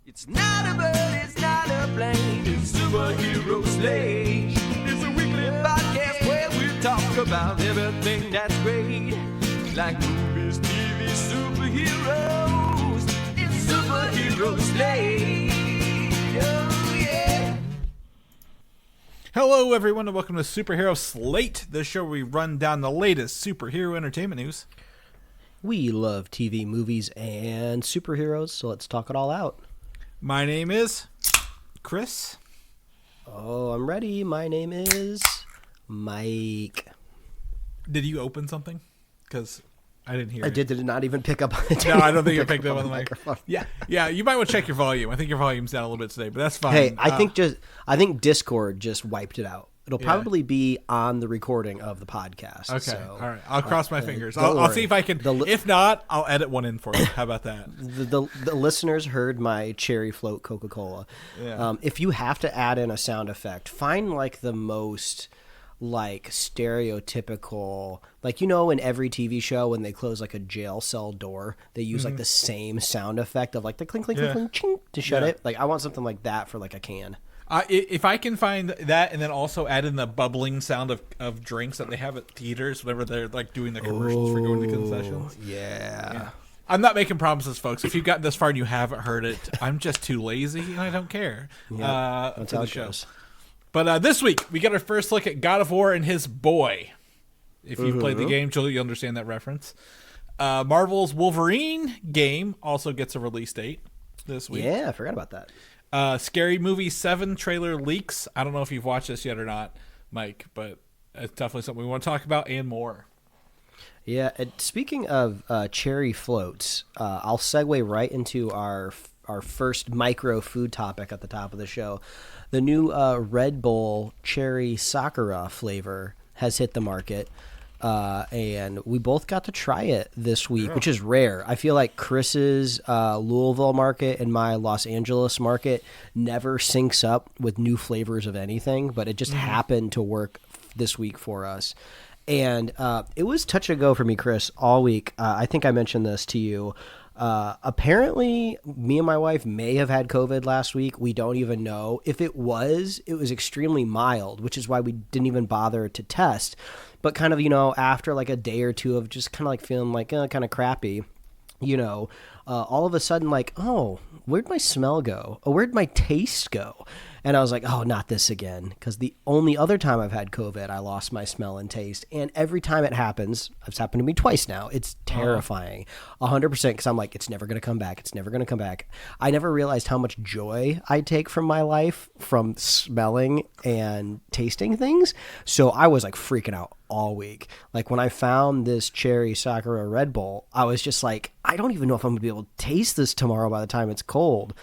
It's not a bird, it's not a plane, it's Superhero Slate. It's a weekly podcast where we talk about everything that's great. Like movies, TV, superheroes. It's Superhero Slate. Oh, yeah. Hello, everyone, and welcome to Superhero Slate, the show where we run down the latest superhero entertainment news. We love TV, movies, and superheroes, so let's talk it all out. My name is Chris. Oh, I'm ready. My name is Mike. Did you open something? Because I didn't hear it. I did not even pick up. No, I don't think you picked up on the microphone. Yeah, you might want to check your volume. I think your volume's down a little bit today, but that's fine. Hey, I think Discord just wiped it out. It'll probably be on the recording of the podcast. Okay, so, all right. I'll cross my fingers. I'll see if I can. If not, I'll edit one in for you. How about that? The listeners heard my cherry float Coca-Cola. Yeah. If you have to add in a sound effect, find like the most like stereotypical, like, you know, in every TV show when they close like a jail cell door, they use like the same sound effect of like the clink, clink, clink, clink, ching to shut it. Like, I want something like that for like a can. If I can find that and then also add in the bubbling sound of drinks that they have at theaters whenever they're like doing the commercials for going to concessions. Yeah. I'm not making promises, folks. If you've gotten this far and you haven't heard it, I'm just too lazy and I don't care. That's for how the it show. goes. But this week, we got our first look at God of War and his boy. If you've played the game, you'll understand that reference. Marvel's Wolverine game also gets a release date this week. Yeah, I forgot about that. Scary Movie 7 trailer leaks. I don't know if you've watched this yet or not, Mike, but it's definitely something we want to talk about and more. Yeah, speaking of cherry floats, I'll segue right into our first micro food topic at the top of the show. The new Red Bull Cherry Sakura flavor has hit the market, and we both got to try it this week, which is rare. I feel like Chris's Louisville market and my Los Angeles market never syncs up with new flavors of anything, but it just happened to work this week for us. And it was touch and go for me, Chris, all week. I think I mentioned this to you. Apparently, me and my wife may have had COVID last week. We don't even know. If it was extremely mild, which is why we didn't even bother to test. But kind of, you know, after like a day or two of just kind of like feeling like kind of crappy, you know, all of a sudden like, oh, where'd my smell go? Oh, where'd my taste go? And I was like, oh, not this again. Because the only other time I've had COVID, I lost my smell and taste. And every time it happens, it's happened to me twice now. It's terrifying. 100%, because I'm like, it's never going to come back. It's never going to come back. I never realized how much joy I take from my life from smelling and tasting things. So I was like freaking out all week. Like when I found this Cherry Sakura Red Bull, I was just like, I don't even know if I'm going to be able to taste this tomorrow by the time it's cold.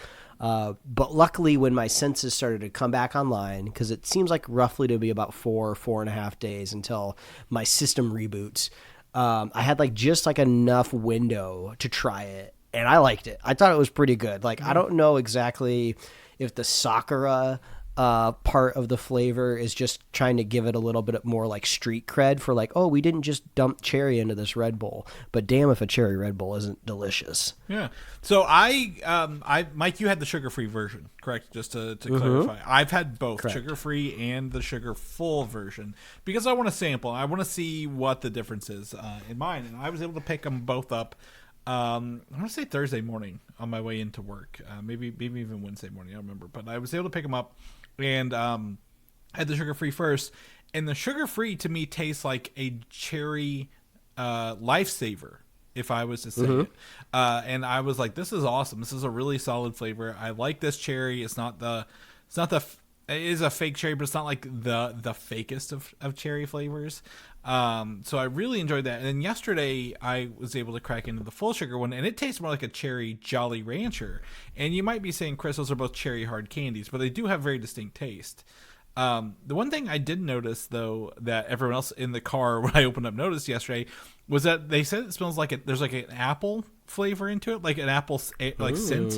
But luckily when my senses started to come back online, because it seems like roughly to be about 4.5 days until my system reboots, I had like just like enough window to try it, and I liked it. I thought it was pretty good. Like, I don't know exactly if the Sakura part of the flavor is just trying to give it a little bit more like street cred for like, oh, we didn't just dump cherry into this Red Bull, but damn if a cherry Red Bull isn't delicious. Yeah. So I Mike, you had the sugar-free version, correct? Just to clarify, I've had both sugar-free and the sugar-full version because I want to sample. I want to see what the difference is in mine, and I was able to pick them both up. I want to say Thursday morning on my way into work, maybe even Wednesday morning. I don't remember, but I was able to pick them up. And had the sugar-free first. And the sugar-free to me tastes like a cherry lifesaver, if I was to say it. And I was like, this is awesome. This is a really solid flavor. I like this cherry. It is a fake cherry, but it's not like the fakest of cherry flavors. So I really enjoyed that. And then yesterday I was able to crack into the full sugar one, and it tastes more like a cherry Jolly Rancher. And you might be saying, Chris, those are both cherry hard candies, but they do have very distinct taste. The one thing I did notice, though, that everyone else in the car when I opened up noticed yesterday was that they said it smells like there's like an apple flavor into it, like an apple like scent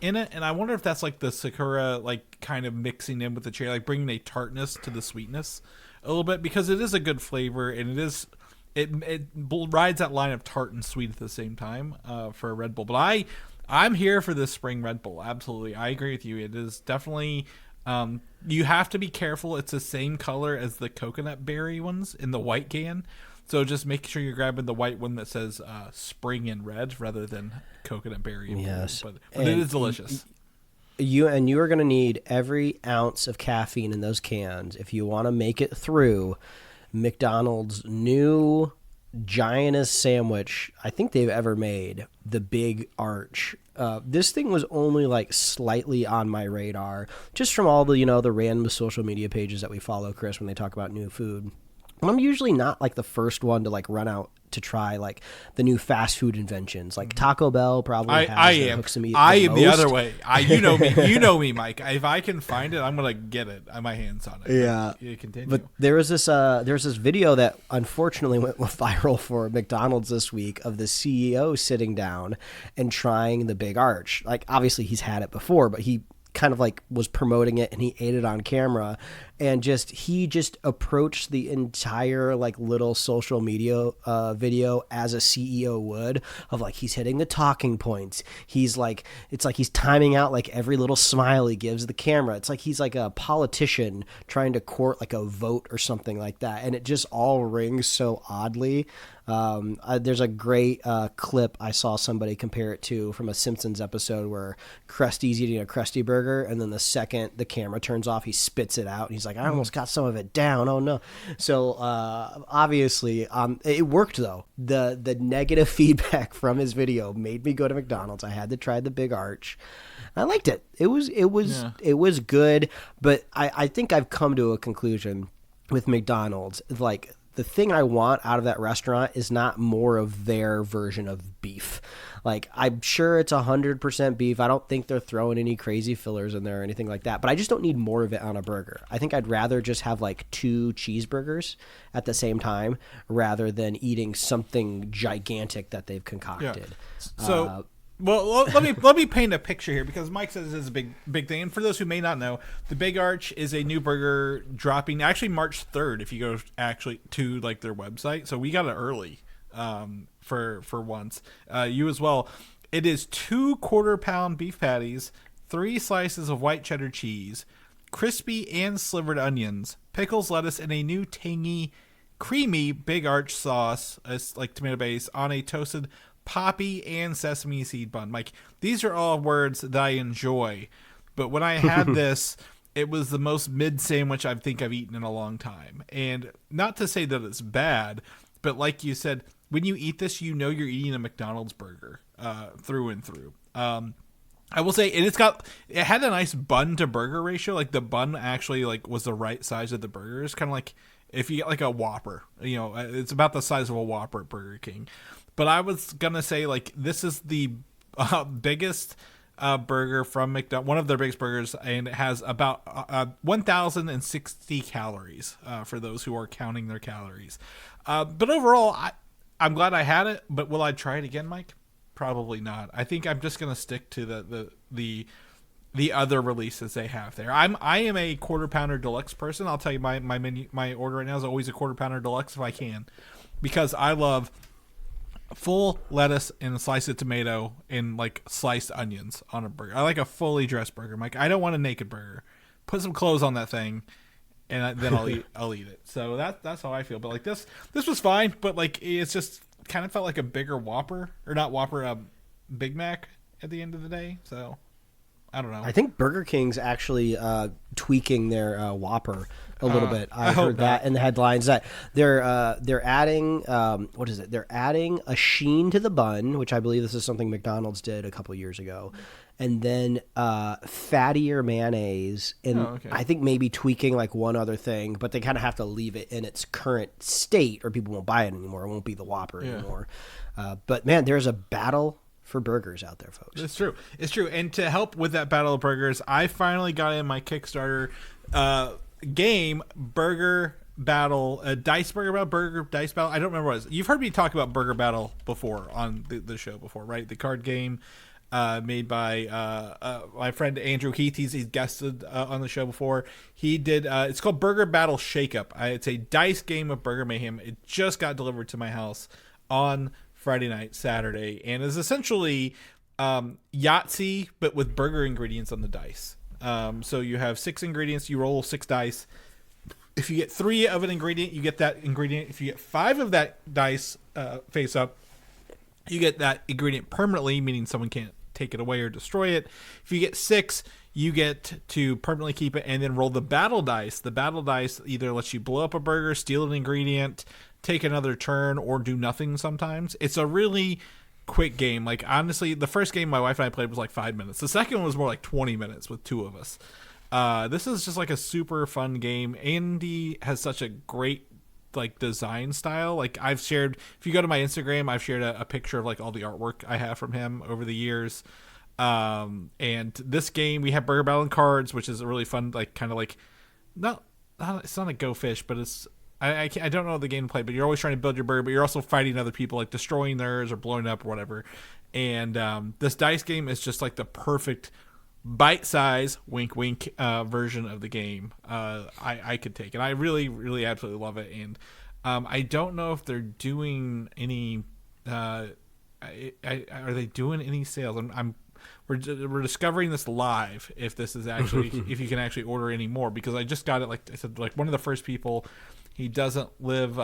in it. And I wonder if that's like the Sakura like kind of mixing in with the cherry, like bringing a tartness to the sweetness a little bit, because it is a good flavor and it rides that line of tart and sweet at the same time for a Red Bull. But I'm here for this spring Red Bull. Absolutely. I agree with you. It is definitely, you have to be careful. It's the same color as the coconut berry ones in the white can. So just make sure you're grabbing the white one that says spring in red rather than coconut berry. Yes. But it is delicious. You are going to need every ounce of caffeine in those cans if you want to make it through McDonald's new giantest sandwich I think they've ever made, the Big Arch. This thing was only like slightly on my radar just from all the, the random social media pages that we follow, Chris, when they talk about new food. I'm usually not like the first one to like run out to try like the new fast food inventions. Like Taco Bell probably hooks me. I am the other way. You know me, Mike. If I can find it, I'm gonna get it. My hands on it. Yeah. Continue. But there was this video that unfortunately went viral for McDonald's this week of the CEO sitting down and trying the Big Arch. Like obviously he's had it before, but he kind of like was promoting it and he ate it on camera, and he just approached the entire like little social media video as a CEO would, of like he's hitting the talking points. He's like, it's like he's timing out like every little smile he gives the camera. It's like he's like a politician trying to court like a vote or something like that, and it just all rings so oddly. There's a great clip I saw somebody compare it to from a Simpsons episode where Krusty's eating a Krusty Burger, and then the second the camera turns off, he spits it out, and he's like, I almost got some of it down. Oh no! So obviously, it worked though. The negative feedback from his video made me go to McDonald's. I had to try the Big Arch. I liked it. It was good, but I think I've come to a conclusion with McDonald's, like, the thing I want out of that restaurant is not more of their version of beef. Like, I'm sure it's 100% beef. I don't think they're throwing any crazy fillers in there or anything like that. But I just don't need more of it on a burger. I think I'd rather just have like 2 cheeseburgers at the same time rather than eating something gigantic that they've concocted. Yeah. So... well, let me paint a picture here, because Mike says this is a big thing. And for those who may not know, the Big Arch is a new burger dropping actually March 3rd if you go actually to like their website. So we got it early for once. You as well. It is 2 quarter-pound beef patties, 3 slices of white cheddar cheese, crispy and slivered onions, pickles, lettuce, and a new tangy, creamy Big Arch sauce, like tomato base, on a toasted poppy and sesame seed bun. Like, these are all words that I enjoy, but when I had this, it was the most mid sandwich I think I've eaten in a long time. And not to say that it's bad, but like you said, when you eat this, you know you're eating a McDonald's burger through and through. I will say, and it had a nice bun to burger ratio. Like, the bun actually like was the right size of the burger. It's kind of like if you get like a Whopper, it's about the size of a Whopper at Burger King. But I was going to say, like, this is the biggest burger from McDonald's, one of their biggest burgers, and it has about 1,060 calories for those who are counting their calories. But overall, I'm glad I had it, but will I try it again, Mike? Probably not. I think I'm just going to stick to the other releases they have there. I am a quarter pounder deluxe person. I'll tell you my menu, my order right now is always a quarter pounder deluxe if I can, because I love full lettuce and a slice of tomato and like sliced onions on a burger. I like a fully dressed burger, Mike. I don't want a naked burger. Put some clothes on that thing, and then I'll eat it. So that's how I feel. But like this was fine. But like it's just kind of felt like a bigger Whopper, or not Whopper, Big Mac at the end of the day. So I don't know. I think Burger King's actually tweaking their Whopper a little bit. I heard that in the headlines that they're adding what is it? They're adding a sheen to the bun, which I believe this is something McDonald's did a couple years ago, and then fattier mayonnaise, and I think maybe tweaking like one other thing, but they kind of have to leave it in its current state, or people won't buy it anymore. It won't be the Whopper anymore. But man, there's a battle for burgers out there, folks. It's true. And to help with that battle of burgers, I finally got in my Kickstarter game, Burger Battle, Dice Burger Battle, Burger Dice Battle. I don't remember what it is. You've heard me talk about Burger Battle before on the show before, right? The card game made by my friend Andrew Heath. He's guested on the show before. He did. It's called Burger Battle Shakeup. It's a dice game of Burger Mayhem. It just got delivered to my house on Friday night, Saturday, and is essentially Yahtzee, but with burger ingredients on the dice. So you have 6 ingredients. You roll 6 dice. If you get 3 of an ingredient, you get that ingredient. If you get 5 of that dice face up, you get that ingredient permanently, meaning someone can't take it away or destroy it. If you get 6, you get to permanently keep it and then roll the battle dice. The battle dice either lets you blow up a burger, steal an ingredient, take another turn, or do nothing sometimes. It's a really quick game. Like, honestly, the first game my wife and I played was like 5 minutes. The second one was more like 20 minutes with 2 of us. This is just like a super fun game. Andy has such a great like design style. Like, I've shared, if you go to my Instagram, I've shared a picture of like all the artwork I have from him over the years. And this game, we have Burger Battle and cards, which is a really fun, like kind of like it's not a Go Fish, but it's I don't know the gameplay, but you're always trying to build your burger, but you're also fighting other people, like destroying theirs or blowing up or whatever. And this dice game is just like the perfect bite-size wink wink version of the game. I could take it. I really, really absolutely love it. And I don't know if they're doing any are they doing any sales? We're discovering this live, if this is actually if you can actually order any more, because I just got it, like I said, like one of the first people. He doesn't live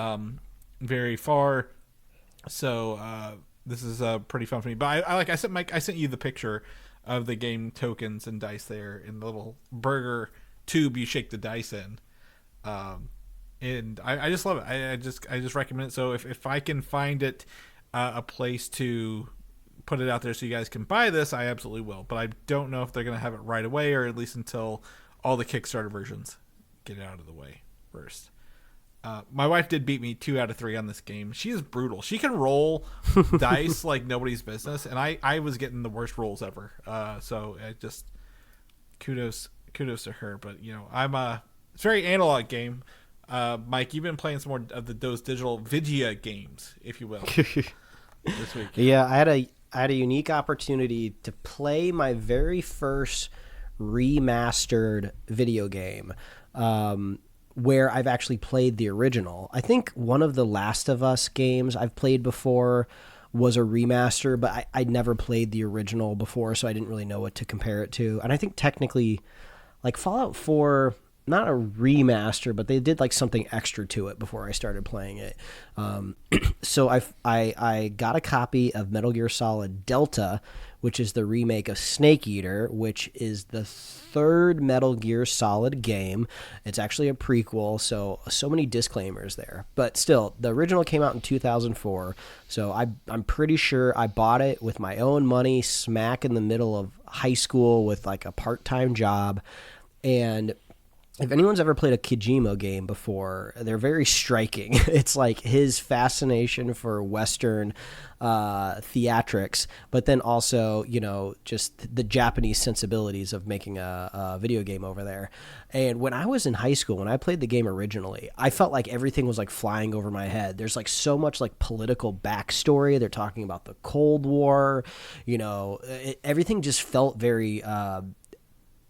very far, so this is pretty fun for me. But I sent you the picture of the game tokens and dice there in the little burger tube you shake the dice in, and I just love it. I just recommend it. So if I can find it a place to put it out there so you guys can buy this, I absolutely will. But I don't know if they're going to have it right away, or at least until all the Kickstarter versions get it out of the way first. My wife did beat me 2 out of 3 on this game. She is brutal. She can roll dice like nobody's business, and I was getting the worst rolls ever. So I just kudos to her. But you know, it's a very analog game. Mike, you've been playing some more of those digital Vigia games, if you will, this week. Yeah, I had a unique opportunity to play my very first remastered video game. Where I've actually played the original. I think one of the Last of Us games I've played before was a remaster, but I'd never played the original before, so I didn't really know what to compare it to. And I think technically, like Fallout 4, not a remaster, but they did like something extra to it before I started playing it. So I got a copy of Metal Gear Solid Delta, which is the remake of Snake Eater, which is the 3rd Metal Gear Solid game. It's actually a prequel, so many disclaimers there. But still, the original came out in 2004, so I'm pretty sure I bought it with my own money, smack in the middle of high school with like a part-time job. And if anyone's ever played a Kojima game before, they're very striking. It's like his fascination for Western theatrics, but then also, you know, just the Japanese sensibilities of making a video game over there. And when I was in high school, when I played the game originally, I felt like everything was like flying over my head. There's like so much like political backstory. They're talking about the Cold War, you know, everything just felt very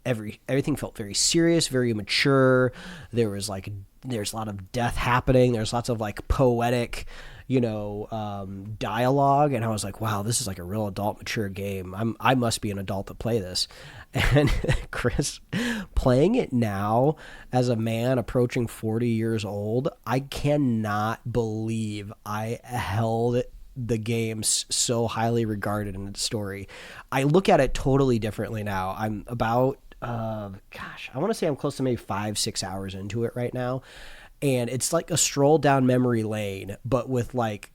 everything felt very serious, very mature. There's a lot of death happening. There's lots of like poetic, you know, dialogue. And I was like, wow, this is like a real adult, mature game. I must be an adult to play this. And Chris, playing it now as a man approaching 40 years old, I cannot believe I held the game's so highly regarded in its story. I look at it totally differently now. I'm about I want to say I'm close to maybe 5-6 hours into it right now, and it's like a stroll down memory lane, but with like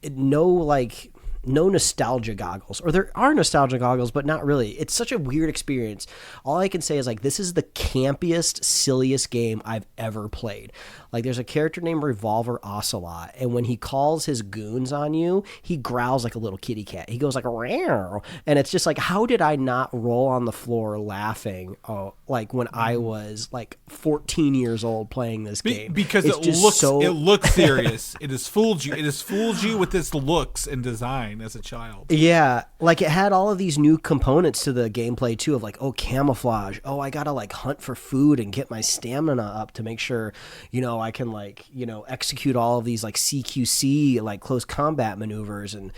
no nostalgia goggles, or there are nostalgia goggles, but not really. It's such a weird experience. All I can say is like, this is the campiest, silliest game I've ever played. Like, there's a character named Revolver Ocelot, and when he calls his goons on you, he growls like a little kitty cat. He goes like, "Row," and it's just like, how did I not roll on the floor laughing? Oh, like when I was like 14 years old playing this game, because it looks serious. It has fooled you. It has fooled you with its looks and design. terrifying as a child. Yeah, like it had all of these new components to the gameplay too, of like, oh, camouflage. Oh, I gotta like hunt for food and get my stamina up to make sure, I can like, execute all of these like CQC, like close combat maneuvers. And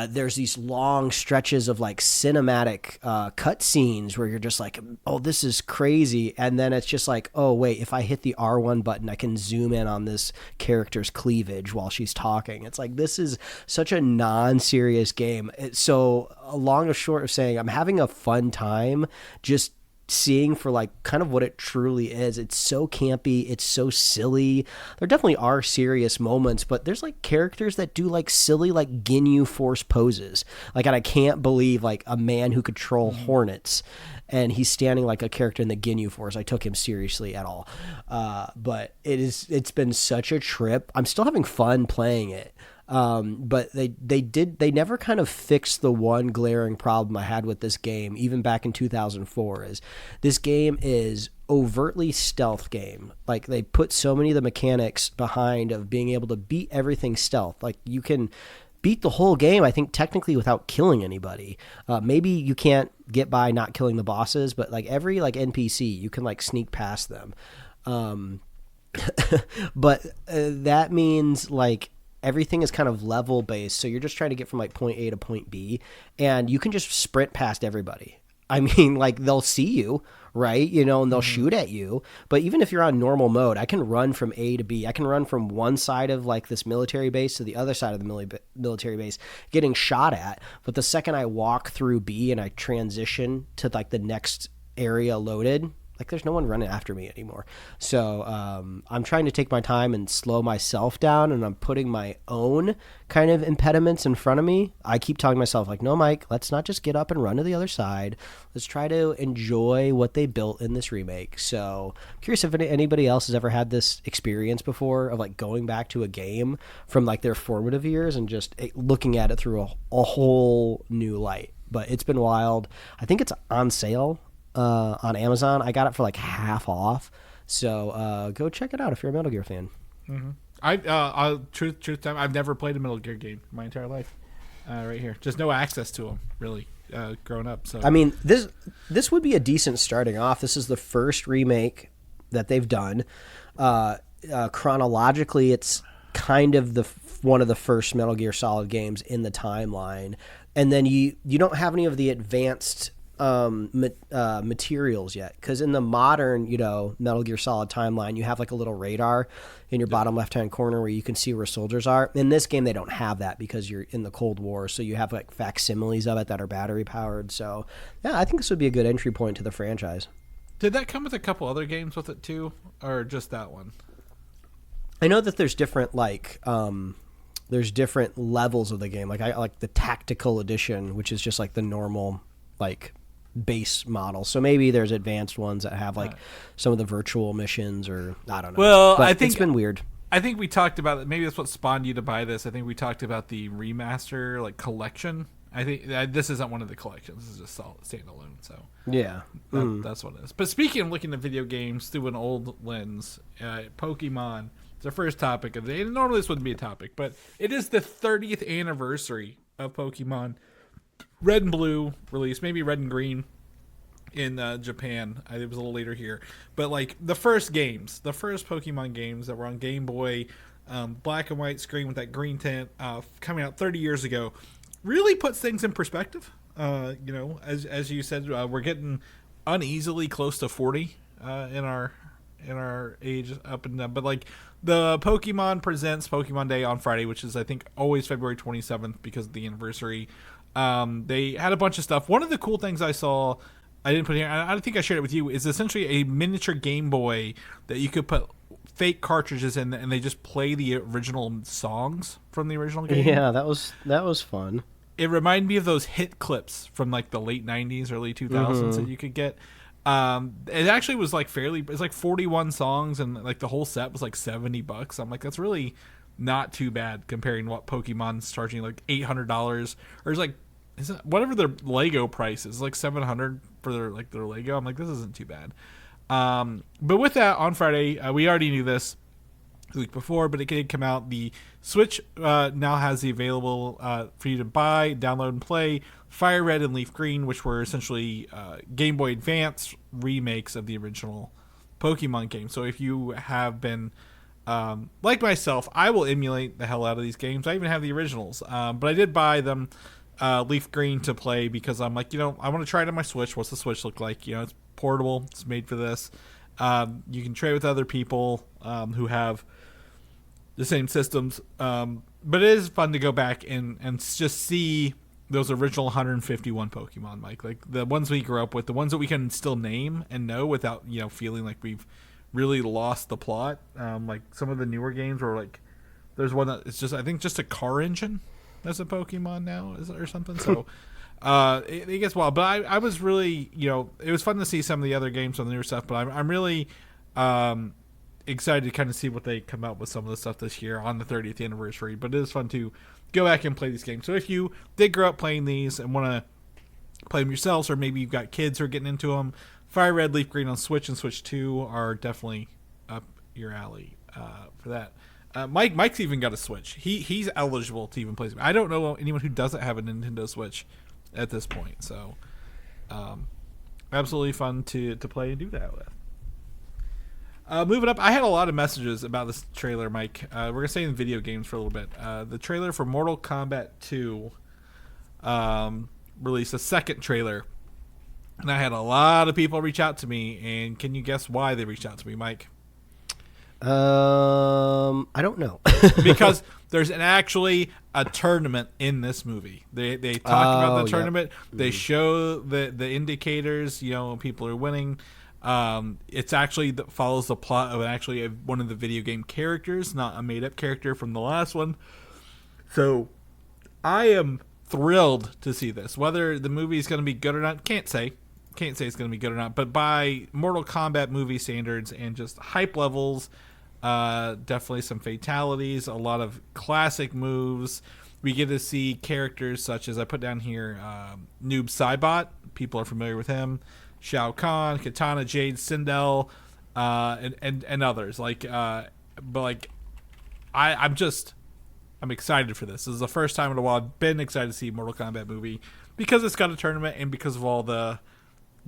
there's these long stretches of like cinematic cutscenes where you're just like, oh, this is crazy. And then it's just like, oh, wait, if I hit the R1 button, I can zoom in on this character's cleavage while she's talking. It's like, this is such a non-serious game. So long or short of saying, I'm having a fun time just seeing for like kind of what it truly is. It's so campy, it's so silly. There definitely are serious moments, but there's like characters that do like silly like Ginyu Force poses. Like, and I can't believe like a man who could control hornets and he's standing like a character in the Ginyu Force. I took him seriously at all. But it's been such a trip. I'm still having fun playing it. But they never kind of fixed the one glaring problem I had with this game, even back in 2004, is this game is overtly stealth game. Like, they put so many of the mechanics behind of being able to beat everything stealth. Like, you can beat the whole game, I think, technically without killing anybody. Maybe you can't get by not killing the bosses, but like every like NPC, you can like sneak past them. But that means like everything is kind of level based. So you're just trying to get from like point A to point B, and you can just sprint past everybody. I mean, like, they'll see you, right? And they'll shoot at you. But even if you're on normal mode, I can run from A to B. I can run from one side of like this military base to the other side of the military base getting shot at. But the second I walk through B and I transition to like the next area loaded, like, there's no one running after me anymore. So I'm trying to take my time and slow myself down, and I'm putting my own kind of impediments in front of me. I keep telling myself, like, no, Mike, let's not just get up and run to the other side. Let's try to enjoy what they built in this remake. So I'm curious if anybody else has ever had this experience before of, like, going back to a game from, like, their formative years and just looking at it through a whole new light. But it's been wild. I think it's on sale on Amazon. I got it for like half off, so go check it out if you're a Metal Gear fan. Mm-hmm. Truth time, I've never played a Metal Gear game my entire life. Right here, just no access to them really. Growing up, so I mean, this would be a decent starting off. This is the first remake that they've done. Chronologically, it's kind of one of the first Metal Gear Solid games in the timeline, and then you don't have any of the advanced materials yet, because in the modern Metal Gear Solid timeline, you have like a little radar in your bottom left hand corner where you can see where soldiers are. In this game, they don't have that because you're in the Cold War, so you have like facsimiles of it that are battery powered. So yeah, I think this would be a good entry point to the franchise. Did that come with a couple other games with it too, or just that one? I know that there's different there's different levels of the game. Like, I like the tactical edition, which is just like the normal like base model. So maybe there's advanced ones that have like some of the virtual missions, or I don't know. Well, but I think it's been weird. I think we talked about it. Maybe that's what spawned you to buy this. I think we talked about the remaster like collection. I think this isn't one of the collections. This is just standalone. So yeah, that's what it is. But speaking of looking at video games through an old lens, Pokemon. It's our first topic of the day. And normally this wouldn't be a topic, but it is the 30th anniversary of Pokemon Red and Blue release, maybe Red and Green in Japan. It was a little later here, but like the first Pokemon games that were on Game Boy, black and white screen with that green tint, coming out 30 years ago, really puts things in perspective. As you said, we're getting uneasily close to 40 in our age up and down, but like the Pokemon presents Pokemon Day on Friday, which is I think always February 27th because of the anniversary. They had a bunch of stuff. One of the cool things I saw, I didn't put here, I think I shared it with you, is essentially a miniature Game Boy that you could put fake cartridges in, and they just play the original songs from the original game. Yeah, that was fun. It reminded me of those hit clips from like the late 90s, early 2000s that you could get. It actually was like it's like 41 songs, and like the whole set was like $70. I'm like, that's really not too bad comparing what Pokemon's charging, like $800, or it's like, is it whatever their Lego price is, like $700 for their Lego. I'm like, this isn't too bad. But with that, on Friday, we already knew this. the week before, but it did come out. The Switch now has the available for you to buy, download, and play Fire Red and Leaf Green, which were essentially Game Boy Advance remakes of the original Pokemon game. So if you have been like myself, I will emulate the hell out of these games. I even have the originals, but I did buy them Leaf Green to play because I'm like, I want to try it on my Switch. What's the Switch look like? It's portable. It's made for this. You can trade with other people who have the same systems, but it is fun to go back and just see those original 151 Pokemon, Mike, like the ones we grew up with, the ones that we can still name and know without feeling like we've really lost the plot. Like some of the newer games where like there's one that it's just I think just a car engine as a Pokemon now or something. So it gets wild. But I was really it was fun to see some of the other games on the newer stuff. But I'm really excited to kind of see what they come out with some of the stuff this year on the 30th anniversary. But it is fun to go back and play these games. So if you did grow up playing these and want to play them yourselves, or maybe you've got kids who are getting into them, Fire Red, Leaf Green on Switch and Switch 2 are definitely up your alley for that. Mike's even got a Switch. He's eligible to even play. I don't know anyone who doesn't have a Nintendo Switch at this point. So absolutely fun to play and do that with. Moving up, I had a lot of messages about this trailer, Mike. We're going to stay in video games for a little bit. The trailer for Mortal Kombat 2 released a second trailer. And I had a lot of people reach out to me. And can you guess why they reached out to me, Mike? I don't know. Because there's actually a tournament in this movie. They talk about the tournament. Yep. They show the indicators, people are winning. It's actually follows the plot of actually one of the video game characters, not a made-up character from the last one. So I am thrilled to see this. Whether the movie is going to be good or not, can't say it's going to be good or not. But by Mortal Kombat movie standards and just hype levels, definitely some fatalities, a lot of classic moves. We get to see characters such as I put down here, Noob Saibot. People are familiar with him. Shao Khan, Kitana, Jade, Sindel, and others. I'm excited for this. This is the first time in a while I've been excited to see a Mortal Kombat movie because it's got a tournament and because of all the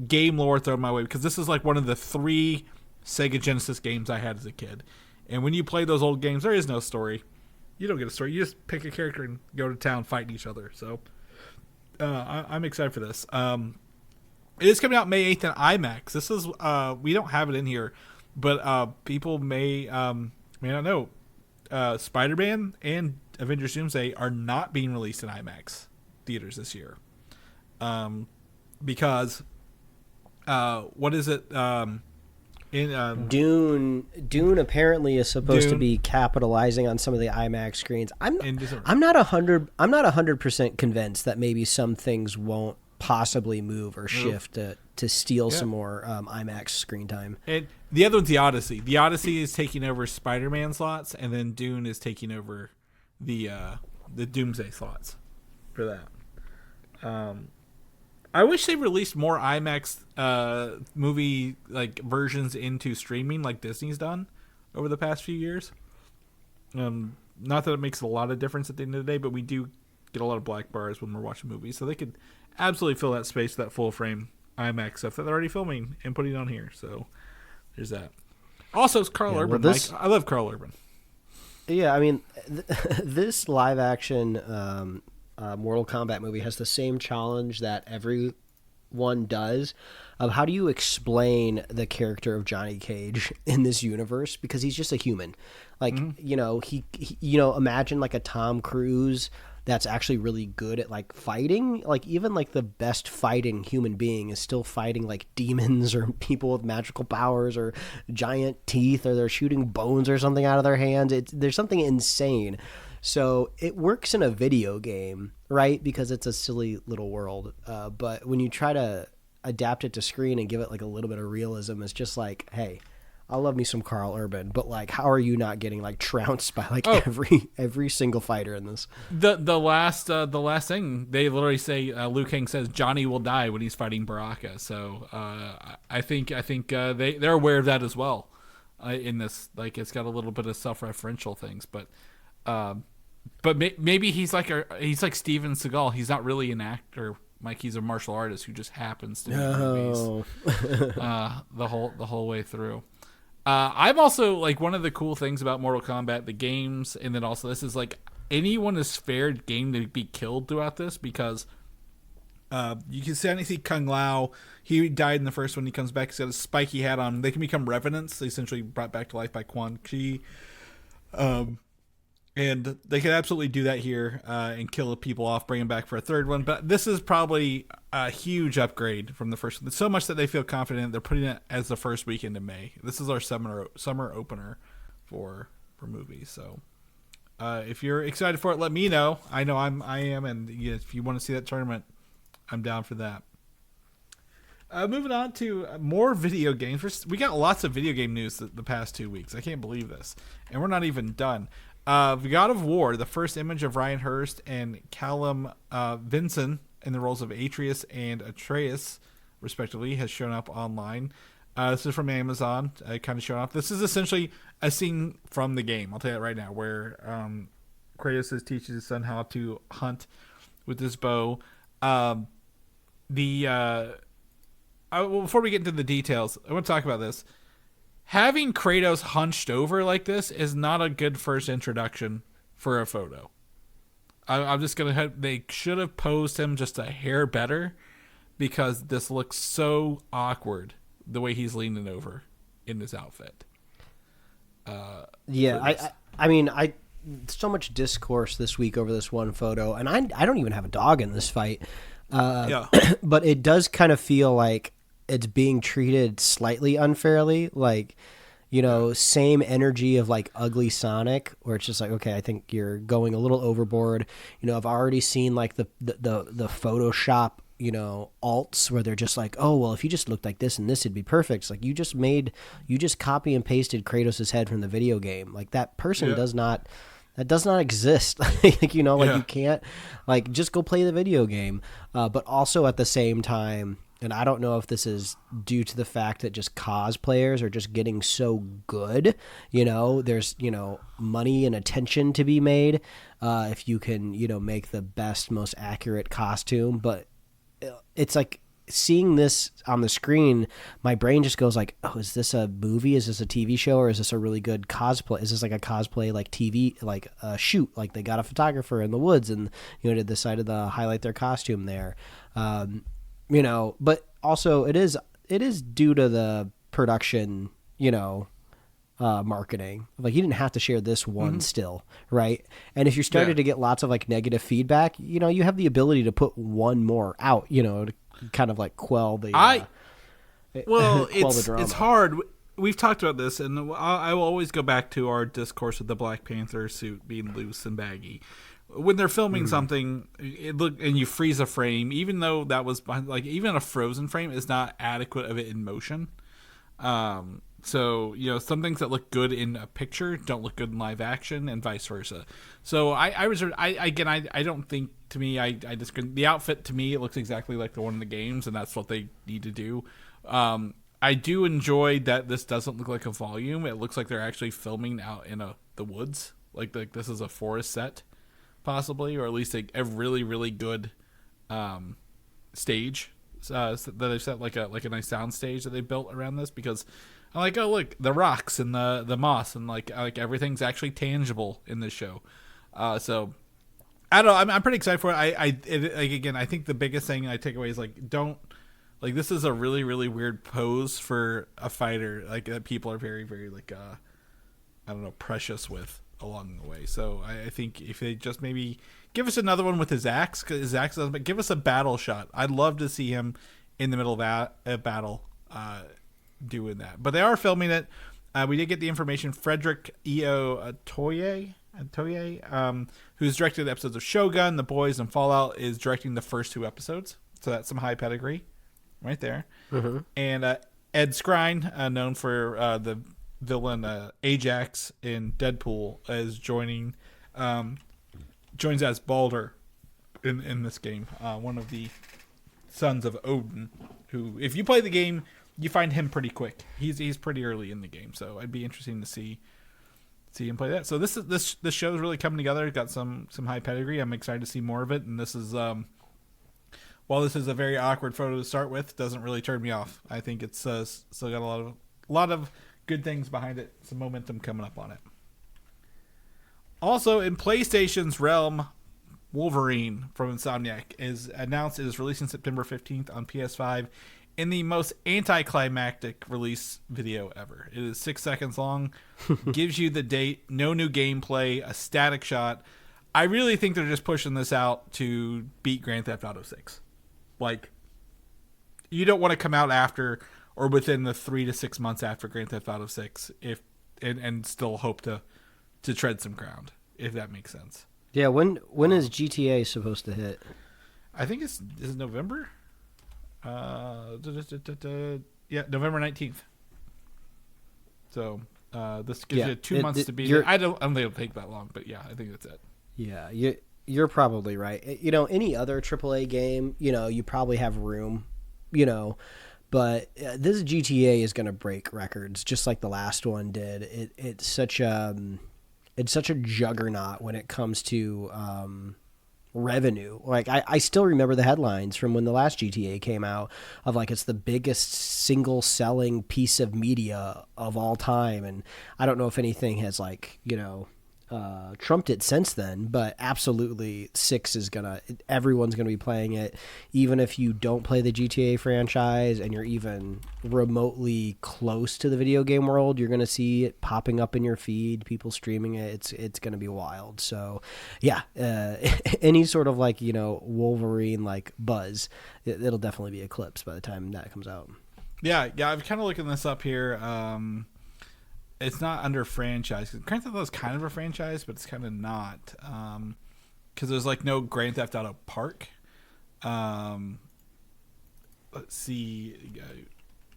game lore thrown my way. Because this is like one of the 3 Sega Genesis games I had as a kid. And when you play those old games, there is no story. You don't get a story. You just pick a character and go to town fighting each other. So I'm excited for this. It is coming out May 8th in IMAX. This is we don't have it in here, but people may not know. Spider-Man and Avengers Doomsday are not being released in IMAX theaters this year. Because what is it? Dune apparently is supposed to be capitalizing on some of the IMAX screens. I'm not 100% convinced that maybe some things won't possibly move or shift to steal some more IMAX screen time. And the other one's the Odyssey. The Odyssey is taking over Spider-Man slots, and then Dune is taking over the Doomsday slots for that. I wish they released more IMAX movie versions into streaming like Disney's done over the past few years. Not that it makes a lot of difference at the end of the day, but we do get a lot of black bars when we're watching movies, so they could absolutely fill that space with that full frame IMAX stuff that they're already filming and putting on here. So there's that. Also, it's Carl Urban. Mike. I love Carl Urban. Yeah, I mean, this live action Mortal Kombat movie has the same challenge that everyone does of how do you explain the character of Johnny Cage in this universe, because he's just a human. He imagine like a Tom Cruise that's actually really good at fighting. Even the best fighting human being is still fighting demons or people with magical powers or giant teeth, or they're shooting bones or something out of their hands. There's something insane. So it works in a video game, right? Because it's a silly little world. But when you try to adapt it to screen and give it a little bit of realism, it's just hey, I love me some Carl Urban, but how are you not getting trounced by every single fighter in this? The last thing they literally say, Liu Kang says Johnny will die when he's fighting Baraka. So I think they're aware of that as well. in this. Like it's got a little bit of self-referential things, but maybe he's like Steven Seagal. He's not really an actor. Mike, he's a martial artist who just happens to be in movies the whole way through. I'm also like one of the cool things about Mortal Kombat, the games, and then also this is like anyone is fair game to be killed throughout this because you can see Kung Lao. He died in the first one. He comes back. He's got a spiky hat on. They can become revenants. They essentially brought back to life by Quan Chi. And they could absolutely do that here and kill people off, bring them back for a third one. But this is probably a huge upgrade from the first one. So much that they feel confident they're putting it as the first weekend in May. This is our summer opener for movies. So if you're excited for it, let me know. I know I am, and if you want to see that tournament, I'm down for that. Moving on to more video games. We got lots of video game news the past 2 weeks. I can't believe this, and we're not even done. God of War, the first image of Ryan Hurst and Callum Vinson in the roles of Atreus and Atreus, respectively, has shown up online. This is from Amazon, kind of showing off. This is essentially a scene from the game, I'll tell you that right now, where Kratos teaches his son how to hunt with his bow. Well, before we get into the details, I want to talk about this. Having Kratos hunched over like this is not a good first introduction for a photo. I'm just going to they should have posed him just a hair better because this looks so awkward the way he's leaning over in this outfit. I mean, so much discourse this week over this one photo, and I don't even have a dog in this fight. But it does kind of feel like it's being treated slightly unfairly, like, you know, same energy of like Ugly Sonic, where it's just like, okay, I think you're going a little overboard. You know, I've already seen like the Photoshop, you know, alts where they're just like, oh, well, if you just looked like this and this, it'd be perfect. It's like you just copy and pasted Kratos' head from the video game. Like that person does not exist. Like, you know, like you can't, like, just go play the video game. But also at the same time, and I don't know if this is due to the fact that just cosplayers are just getting so good, you know, there's, you know, money and attention to be made if you can, you know, make the best, most accurate costume. But it's like seeing this on the screen, my brain just goes like, oh, is this a movie? Is this a TV show? Or is this a really good cosplay? Is this like a cosplay, like TV, like a shoot? Like they got a photographer in the woods and, you know, decided to highlight their costume there. You know, but also it is due to the production, you know, marketing. Like you didn't have to share this one still, right? And if you're starting to get lots of like negative feedback, you know, you have the ability to put one more out, you know, to kind of like quell the it's hard. We've talked about this, and I will always go back to our discourse of the Black Panther suit being loose and baggy. When they're filming something, and you freeze a frame, even though that was like even a frozen frame is not adequate of it in motion. So, you know, some things that look good in a picture don't look good in live action, and vice versa. So I don't think, to me, I just the outfit, to me, it looks exactly like the one in the games, and that's what they need to do. I do enjoy that this doesn't look like a volume. It looks like they're actually filming out in the woods, like this is a forest set, possibly, or at least a really, really good stage that they've set, like a nice sound stage that they built around this, because I'm like, oh, look, the rocks and the moss and like everything's actually tangible in this show. So I don't know. I'm pretty excited for it. I think the biggest thing I take away is this is a really, really weird pose for a fighter, like that people are very, very like I don't know, precious with along the way. So I think if they just maybe give us another one with his axe, because his axe doesn't, but give us a battle shot. I'd love to see him in the middle of a battle doing that. But they are filming it. We did get the information. Frederick E.O. Toye, who's directed the episodes of Shōgun, The Boys, and Fallout, is directing the first 2 episodes. So that's some high pedigree right there. Mm-hmm. And Ed Skrein, known for the villain Ajax in Deadpool, is joins as Baldur in this game, one of the sons of Odin, who, if you play the game, you find him pretty quick. He's pretty early in the game, so it'd be interesting to see him play that. So this show is really coming together. It's got some high pedigree. I'm excited to see more of it. And this is while this is a very awkward photo to start with, doesn't really turn me off. I think it's still got a lot of good things behind it. Some momentum coming up on it. Also in PlayStation's realm, Wolverine from Insomniac is announced it is releasing September 15th on PS5 in the most anticlimactic release video ever. It is 6 seconds long, gives you the date, no new gameplay, a static shot. I really think they're just pushing this out to beat Grand Theft Auto 6. Like, you don't want to come out after or within the 3 to 6 months after Grand Theft Auto 6 and still hope to tread some ground, if that makes sense. Yeah, when is GTA supposed to hit? I think is it November? Yeah, November 19th. So this gives you 2 months to beat it. I don't think it'll take that long, but yeah, I think that's it. Yeah, you're probably right. Any other AAA game, you probably have room, but this GTA is going to break records just like the last one did. It's such a juggernaut when it comes to revenue. Like I still remember the headlines from when the last GTA came out of like it's the biggest single selling piece of media of all time, and I don't know if anything has trumped it since then, but absolutely 6 is everyone's gonna be playing it. Even if you don't play the GTA franchise and you're even remotely close to the video game world, you're gonna see it popping up in your feed, people streaming it. It's gonna be wild. So yeah, any sort of Wolverine buzz, it'll definitely be eclipsed by the time that comes out. Yeah, I'm kind of looking this up here. It's not under franchise. Grand Theft Auto is kind of a franchise, but it's kind of not. Because there's no Grand Theft Auto Park. Let's see.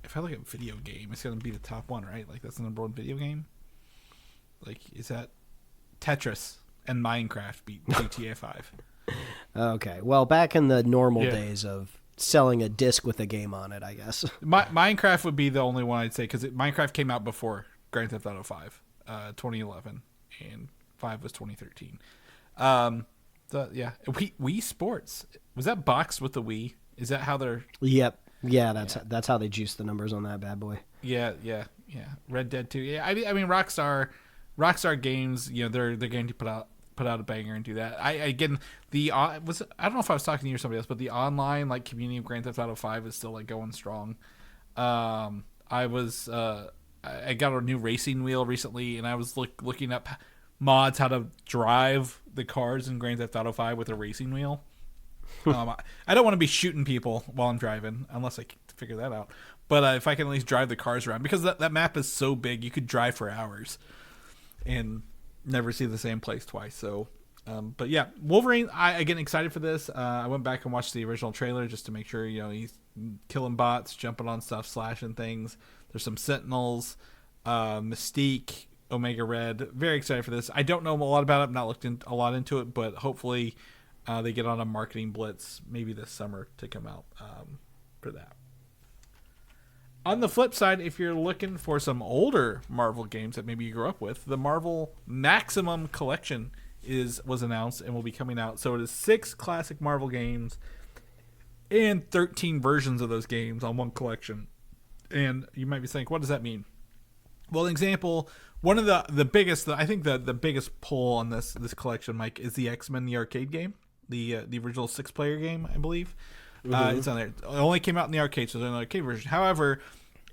If I look at video game, it's going to be the top one, right? That's the number one video game. Is that Tetris and Minecraft beat GTA 5? Okay. Well, back in the normal days of selling a disc with a game on it, I guess. Minecraft would be the only one I'd say, because Minecraft came out before Grand Theft Auto 5, 2011, and 5 was 2013. Wii Sports, was that boxed with the Wii? Is that how they're? Yep. Yeah, that's how they juice the numbers on that bad boy. Yeah. Red Dead 2. Yeah, I mean Rockstar Games, they're going to put out a banger and do that. I don't know if I was talking to you or somebody else, but the online community of Grand Theft Auto 5 is still going strong. I got a new racing wheel recently, and I was looking up mods how to drive the cars in Grand Theft Auto 5 with a racing wheel. I don't want to be shooting people while I'm driving, unless I can figure that out. But if I can at least drive the cars around, because that map is so big, you could drive for hours and never see the same place twice. So, but yeah, Wolverine. I get excited for this. I went back and watched the original trailer just to make sure he's killing bots, jumping on stuff, slashing things. There's some Sentinels, Mystique, Omega Red. Very excited for this. I don't know a lot about it. I've not looked a lot into it, but hopefully they get on a marketing blitz maybe this summer to come out for that. On the flip side, if you're looking for some older Marvel games that maybe you grew up with, the Marvel Maximum Collection was announced and will be coming out. So it is 6 classic Marvel games and 13 versions of those games on one collection. And you might be saying, what does that mean? Well, an example, one of the biggest, I think the biggest pull on this collection, Mike, is the X-Men the arcade game, the original 6-player game, I believe. Mm-hmm. It's on there. It only came out in the arcade, so there's an arcade version. However,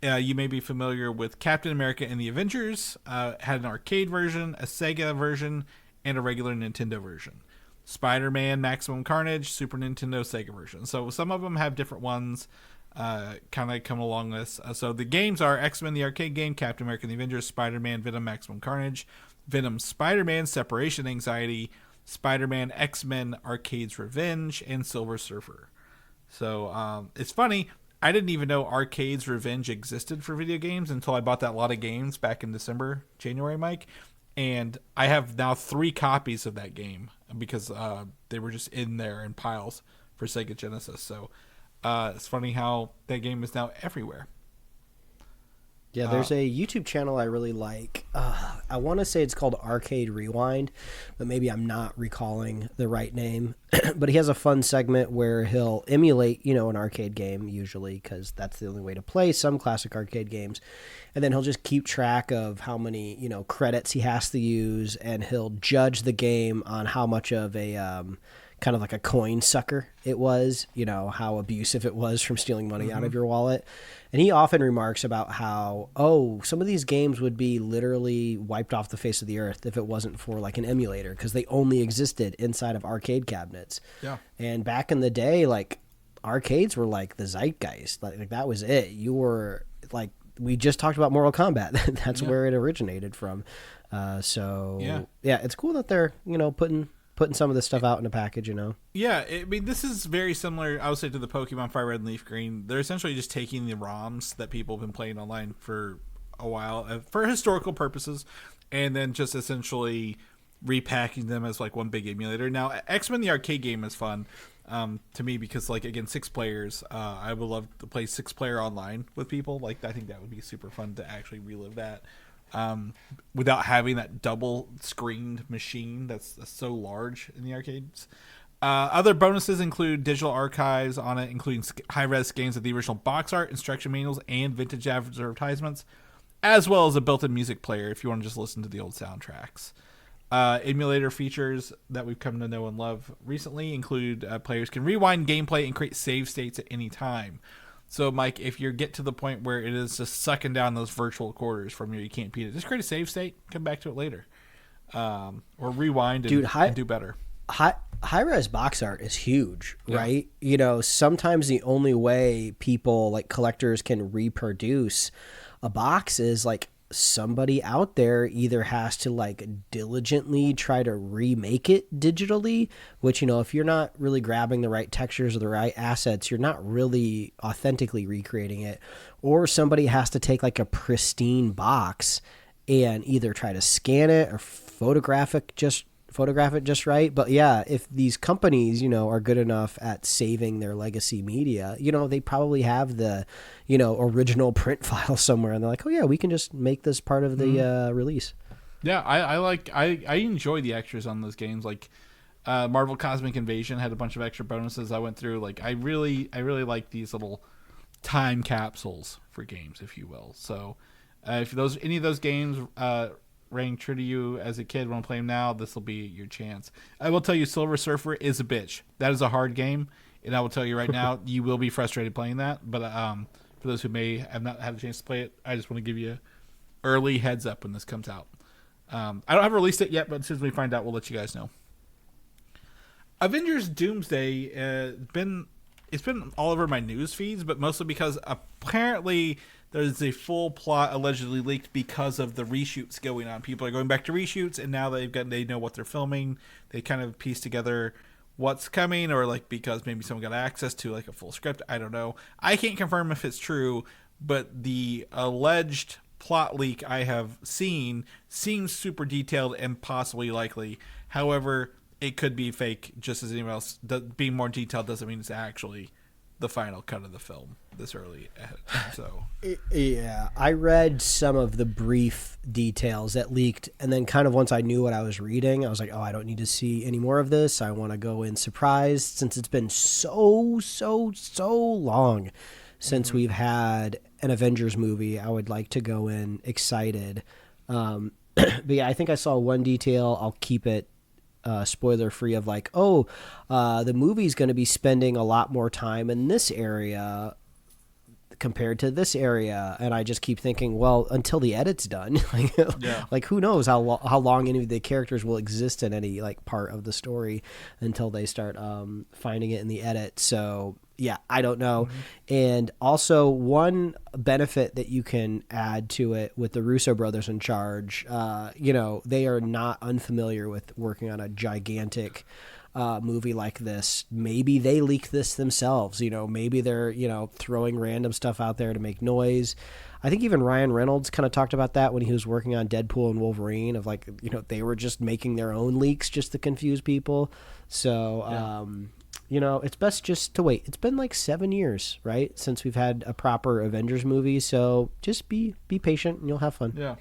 you may be familiar with Captain America and the Avengers. Had an arcade version, a Sega version, and a regular Nintendo version. Spider-Man Maximum Carnage, Super Nintendo, Sega version. So some of them have different ones. Kind of come along this. So the games are X-Men the arcade game, Captain America and the Avengers, Spider-Man Venom Maximum Carnage, Venom Spider-Man Separation Anxiety, Spider-Man X-Men Arcade's Revenge, and Silver Surfer. So it's funny, I didn't even know Arcade's Revenge existed for video games until I bought that lot of games back in January, Mike. And I have now 3 copies of that game because they were just in there in piles for Sega Genesis. So it's funny how that game is now everywhere. Yeah, there's a YouTube channel I really like. I want to say it's called Arcade Rewind, but maybe I'm not recalling the right name. But he has a fun segment where he'll emulate, an arcade game, usually, because that's the only way to play some classic arcade games. And then he'll just keep track of how many, credits he has to use, and he'll judge the game on how much of a kind of like a coin sucker it was, how abusive it was from stealing money out of your wallet. And he often remarks about how, some of these games would be literally wiped off the face of the earth if it wasn't for like an emulator, because they only existed inside of arcade cabinets. Yeah. And back in the day, like arcades were like the zeitgeist. Like that was it. You were like, we just talked about Mortal Kombat. That's where it originated from. Yeah, it's cool that they're, putting some of this stuff out in a package, Yeah, I mean, this is very similar, I would say, to the Pokemon Fire Red and Leaf Green. They're essentially just taking the ROMs that people have been playing online for a while for historical purposes, and then just essentially repacking them as like one big emulator. Now, X-Men the arcade game is fun to me because, like, again, 6 players. I would love to play 6-player online with people. Like, I think that would be super fun to actually relive that. Without having that double screened machine that's so large in the arcades. Other bonuses include digital archives on it, including high-res scans of the original box art, instruction manuals, and vintage advertisements, as well as a built-in music player if you want to just listen to the old soundtracks. Emulator features that we've come to know and love recently include players can rewind gameplay and create save states at any time. So, Mike, if you get to the point where it is just sucking down those virtual quarters from you can't beat it, just create a save state, come back to it later. Or rewind and do better. High-res box art is huge, right? Sometimes the only way people, like collectors, can reproduce a box is like somebody out there either has to like diligently try to remake it digitally, which, if you're not really grabbing the right textures or the right assets, you're not really authentically recreating it, or somebody has to take like a pristine box and either try to scan it or photograph it just right. But yeah, if these companies, are good enough at saving their legacy media, they probably have the, original print file somewhere, and they're like, oh yeah, we can just make this part of the release. Yeah, I enjoy the extras on those games. Like Marvel Cosmic Invasion had a bunch of extra bonuses I went through. Like I really like these little time capsules for games, if you will. So if any of those games rang true to you as a kid, want to play them now, this will be your chance. I will tell you, Silver Surfer is a bitch. That is a hard game, and I will tell you right now, you will be frustrated playing that. But for those who may have not had a chance to play it, I just want to give you early heads up when this comes out. I don't have released it yet, but as soon as we find out, we'll let you guys know. Avengers Doomsday, it's been all over my news feeds, but mostly because apparently there's a full plot allegedly leaked because of the reshoots going on. People are going back to reshoots, and now they know what they're filming. They kind of piece together what's coming, or like because maybe someone got access to like a full script. I don't know. I can't confirm if it's true, but the alleged plot leak I have seen seems super detailed and possibly likely. However, it could be fake just as anyone else. Being more detailed doesn't mean it's actually the final cut of the film this early. So yeah, I read some of the brief details that leaked, and then kind of once I knew what I was reading, I was like, oh, I don't need to see any more of this. I want to go in surprised, since it's been so long since we've had an Avengers movie. I would like to go in excited. But yeah, I think I saw one detail. I'll keep it spoiler free, of like, the movie's going to be spending a lot more time in this area compared to this area, and I just keep thinking, well, until the edit's done, like who knows how long any of the characters will exist in any like part of the story until they start finding it in the edit. So yeah, I don't know. Mm-hmm. And also, one benefit that you can add to it with the Russo brothers in charge, they are not unfamiliar with working on a gigantic movie like this. Maybe they leak this themselves. Maybe they're, throwing random stuff out there to make noise. I think even Ryan Reynolds kind of talked about that when he was working on Deadpool and Wolverine, of like, they were just making their own leaks just to confuse people. So, it's best just to wait. It's been like 7 years, right, since we've had a proper Avengers movie. So just be patient and you'll have fun. Yeah.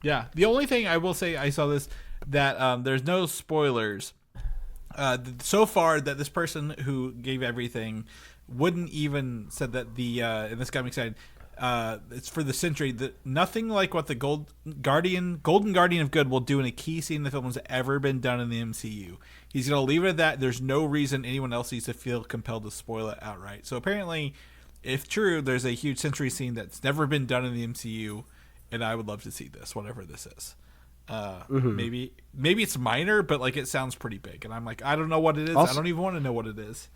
Yeah. The only thing I will say, I saw this, that there's no spoilers so far, that this person who gave everything wouldn't even said that and this got me excited. It's for the century that nothing like what the Golden Guardian of Good will do in a key scene in the film has ever been done in the MCU. He's going to leave it at that. There's no reason anyone else needs to feel compelled to spoil it outright. So apparently, if true, there's a huge century scene that's never been done in the MCU, and I would love to see this, whatever this is. Maybe it's minor, but like it sounds pretty big, and I'm like, I don't know what it is. Also, I don't even want to know what it is.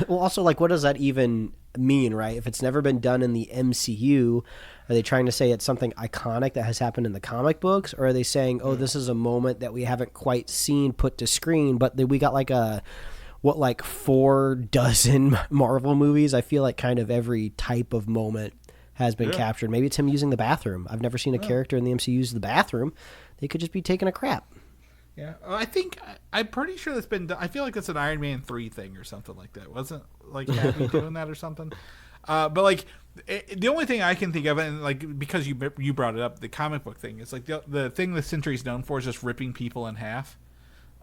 Well, also, like, what does that even mean, right? If it's never been done in the MCU, are they trying to say it's something iconic that has happened in the comic books, or are they saying, oh, this is a moment that we haven't quite seen put to screen, but we got like 4 dozen Marvel movies? I feel like kind of every type of moment has been captured. Maybe it's him using the bathroom. I've never seen a character in the MCU use the bathroom. They could just be taking a crap. Yeah, I'm pretty sure that's been done. I feel like it's an Iron Man 3 thing or something like that. Wasn't like Happy doing that or something? But like the only thing I can think of, and like because you brought it up, the comic book thing, is like the thing the Century's known for is just ripping people in half.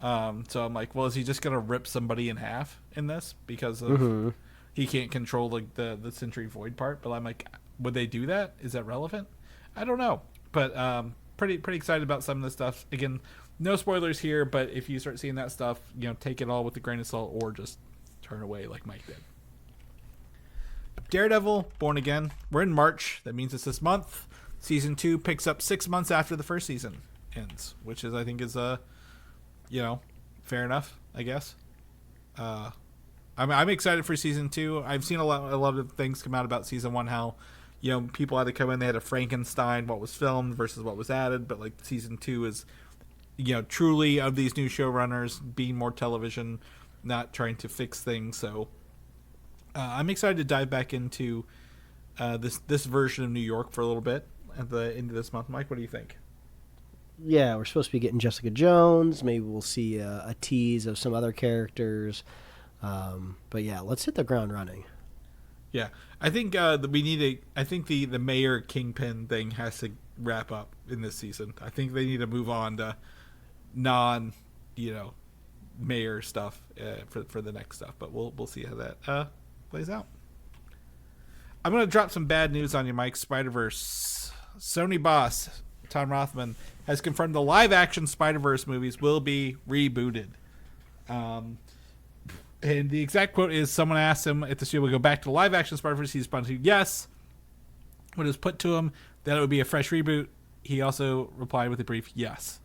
So I'm like, well, is he just gonna rip somebody in half in this because of he can't control like the Century Void part? But I'm like, would they do that? Is that relevant? I don't know, but pretty excited about some of this stuff. Again, no spoilers here, but if you start seeing that stuff, take it all with a grain of salt or just turn away like Mike did. Daredevil, Born Again. We're in March. That means it's this month. Season 2 picks up 6 months after the first season ends, which I think is fair enough, I guess. I'm excited for season 2. I've seen a lot of things come out about season 1, how people had to come in, they had a Frankenstein what was filmed versus what was added, but like season 2 is truly of these new showrunners being more television, not trying to fix things. So I'm excited to dive back into this version of New York for a little bit at the end of this month. Mike, what do you think? Yeah, we're supposed to be getting Jessica Jones. Maybe we'll see a tease of some other characters. But yeah, let's hit the ground running. Yeah, I think I think the Mayor Kingpin thing has to wrap up in this season. I think they need to move on to mayor stuff for the next stuff. But we'll see how that plays out. I'm gonna drop some bad news on you, Mike. Spider-Verse. Sony boss Tom Rothman has confirmed the live-action Spider-Verse movies will be rebooted. And the exact quote is, someone asked him if the studio would go back to live-action Spider-Verse. He responded, yes. When it was put to him that it would be a fresh reboot, he also replied with a brief yes.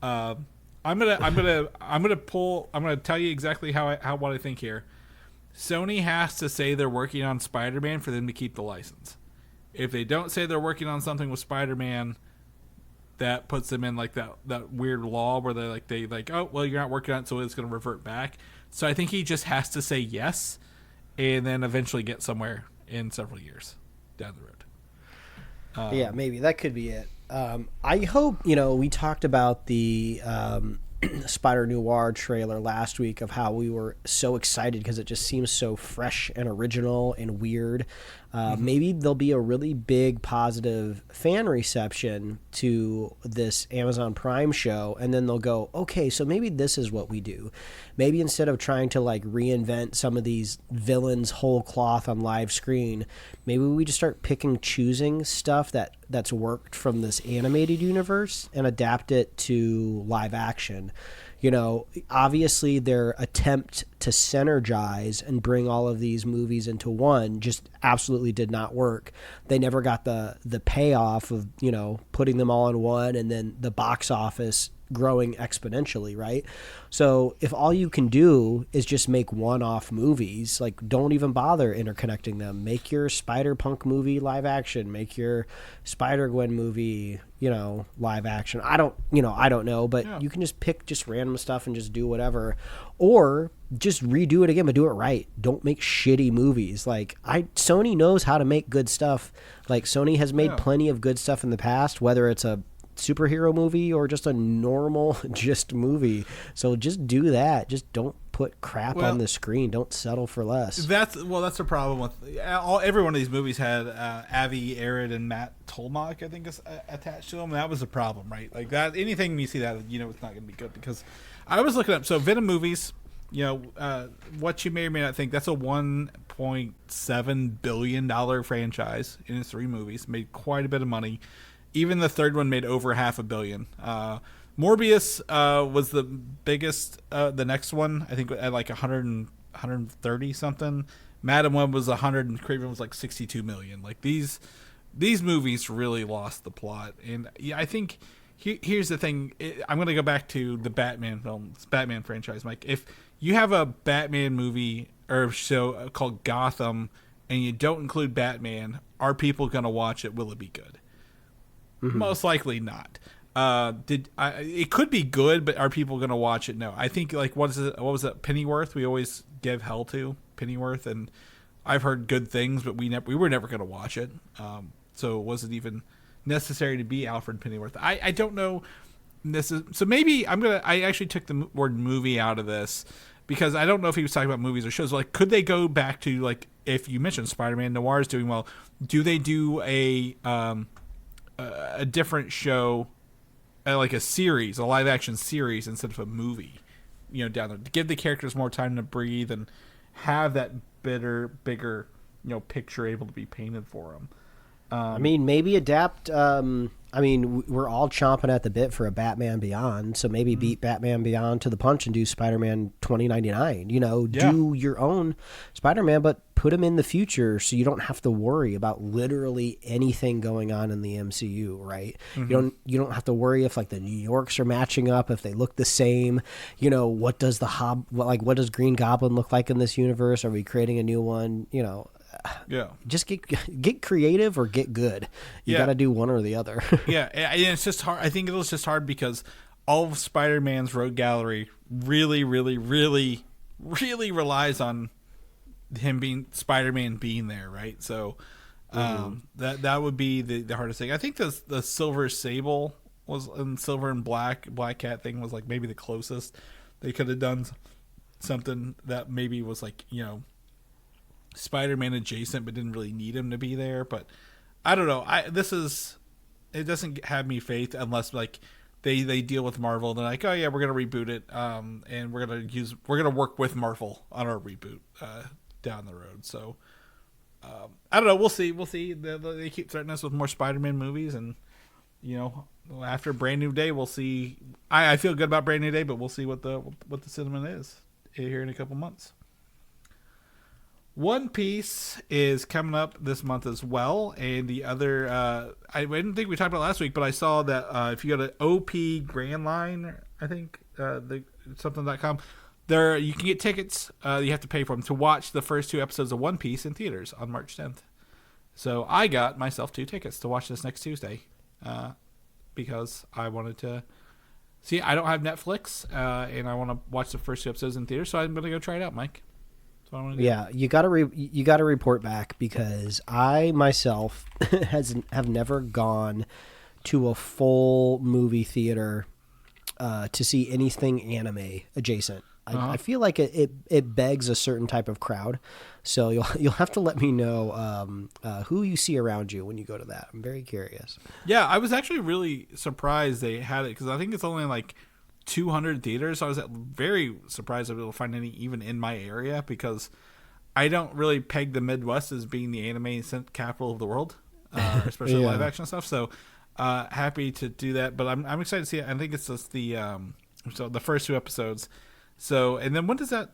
I'm gonna tell you exactly what I think here. Sony has to say they're working on Spider-Man for them to keep the license. If they don't say they're working on something with Spider-Man, that puts them in like that weird law where they oh well, you're not working on it, so it's going to revert back. So I think he just has to say yes, and then eventually get somewhere in several years down the road. Yeah, maybe that could be it. I hope, we talked about the Spider Noir trailer last week of how we were so excited because it just seems so fresh and original and weird. Maybe there'll be a really big positive fan reception to this Amazon Prime show, and then they'll go, okay, so maybe this is what we do. Maybe instead of trying to like reinvent some of these villains whole cloth on live screen, maybe we just start choosing stuff that's worked from this animated universe and adapt it to live action. Obviously their attempt to synergize and bring all of these movies into one just absolutely did not work. They never got the payoff of, putting them all in one and then the box office growing exponentially, right? So if all you can do is just make one-off movies, like don't even bother interconnecting them. Make your Spider-Punk movie live action. Make your Spider-Gwen movie, live action. I don't know, but you can just pick just random stuff and just do whatever, or just redo it again, but do it right. Don't make shitty movies. Like Sony knows how to make good stuff. Like Sony has made plenty of good stuff in the past, whether it's a superhero movie or just a normal just movie. So just do that. Just don't put crap on the screen. Don't settle for less. That's the problem with every one of these movies had Avi Arad and Matt Tolmach, I think, is attached to them. That was the problem, right? Like that, anything you see that, it's not going to be good. Because I was looking up, so Venom movies, what you may or may not think, that's a $1.7 billion franchise in its 3 movies. Made quite a bit of money. Even the third one made over $500 million. Morbius was the biggest. The next one, I think, at like 130 something. Madam Web was 100, and Craven was like 62 million. Like these movies really lost the plot. And I think here's the thing. I'm going to go back to the Batman films, Batman franchise, Mike. If you have a Batman movie or show called Gotham, and you don't include Batman, are people going to watch it? Will it be good? Mm-hmm. Most likely not. It could be good, but are people going to watch it? No. I think, like, what was it? Pennyworth. We always give hell to Pennyworth, and I've heard good things, but we were never going to watch it. So it wasn't even necessary to be Alfred Pennyworth. I don't know. So maybe I actually took the word movie out of this because I don't know if he was talking about movies or shows. Like, could they go back to, like, if you mentioned Spider-Man Noir is doing well, do they do a different show, like a series, a live action series instead of a movie, down there, to give the characters more time to breathe and have that bigger, picture able to be painted for them. Maybe adapt. We're all chomping at the bit for a Batman Beyond, so maybe beat Batman Beyond to the punch and do Spider-Man 2099. Do your own Spider-Man, but put him in the future so you don't have to worry about literally anything going on in the MCU, right? Mm-hmm. You don't have to worry if, like, the New Yorks are matching up, if they look the same. What does what does Green Goblin look like in this universe? Are we creating a new one? Yeah, just get creative or get good. You got to do one or the other. Yeah, and it's just hard. I think it was just hard because all of Spider-Man's rogue gallery really, really, really, really relies on him being Spider-Man being there, right? So that would be the hardest thing. I think the Silver Sable was in Silver and Black Cat thing was like maybe the closest they could have done something that maybe was like Spider-Man adjacent, but didn't really need him to be there. But I don't know. It doesn't have me faith unless, like, they deal with Marvel and they're like, oh yeah, we're gonna reboot it, and we're gonna work with Marvel on our reboot down the road. So I don't know. We'll see. They keep threatening us with more Spider-Man movies, and after Brand New Day, we'll see. I feel good about Brand New Day, but we'll see what the cinnamon is here in a couple months. One Piece is coming up this month as well, and the other I didn't think we talked about last week, but I saw that if you go to OP Grand Line, I think something.com, there you can get tickets. You have to pay for them to watch the first 2 episodes of One Piece in theaters on March 10th. So I got myself 2 tickets to watch this next Tuesday because I wanted to see. I don't have Netflix, and I want to watch the first 2 episodes in theaters, so I'm going to go try it out, Mike. Yeah, you gotta report back because I myself have never gone to a full movie theater to see anything anime adjacent. I feel like it begs a certain type of crowd, so you'll have to let me know who you see around you when you go to that. I'm very curious. Yeah, I was actually really surprised they had it because I think it's only like 200 theaters. So I was very surprised I'd be able to find any even in my area because I don't really peg the Midwest as being the anime capital of the world, especially live action stuff. So happy to do that, but I'm excited to see it. I think it's just the first 2 episodes. So and then when does that?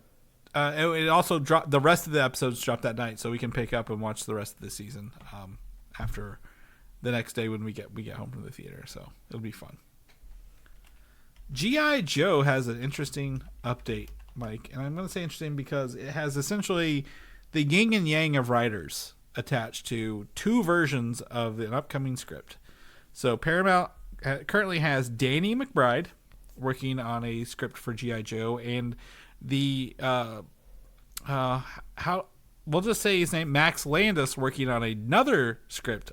It also drop. The rest of the episodes drop that night, so we can pick up and watch the rest of the season after the next day when we get home from the theater. So it'll be fun. G.I. Joe has an interesting update, Mike, and I'm going to say interesting because it has essentially the yin and yang of writers attached to 2 versions of an upcoming script. So Paramount currently has Danny McBride working on a script for G.I. Joe, and the we'll just say his name, Max Landis, working on another script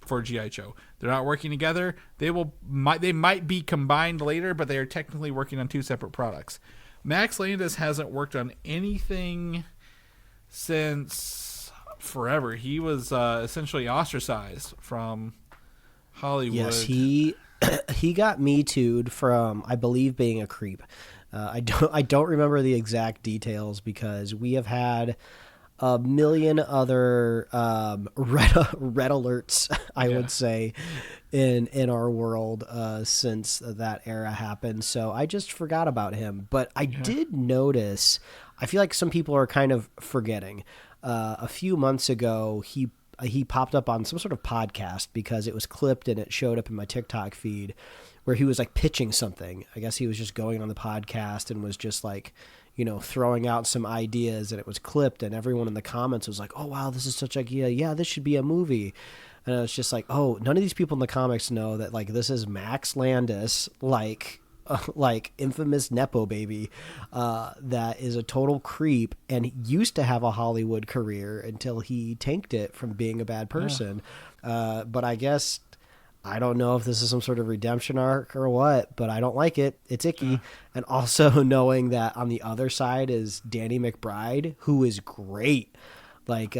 for G.I. Joe. They're not working together. They might be combined later, but they are technically working on 2 separate products. Max Landis hasn't worked on anything since forever. He was essentially ostracized from Hollywood. Yes, he got Me Too'd from, I believe, being a creep. I don't remember the exact details because we have had a million other red alerts, I would say, in our world since that era happened. So I just forgot about him. But I did notice, I feel like some people are kind of forgetting. A few months ago, he popped up on some sort of podcast because it was clipped and it showed up in my TikTok feed where he was like pitching something. I guess he was just going on the podcast and was just like, throwing out some ideas, and it was clipped, and everyone in the comments was like, oh wow, this is such a idea. Yeah, this should be a movie. And it's just like, oh, none of these people in the comics know that like this is Max Landis, like infamous Nepo baby, that is a total creep and used to have a Hollywood career until he tanked it from being a bad person. But I guess, I don't know if this is some sort of redemption arc or what, but I don't like it. It's icky. And also knowing that on the other side is Danny McBride, who is great. Like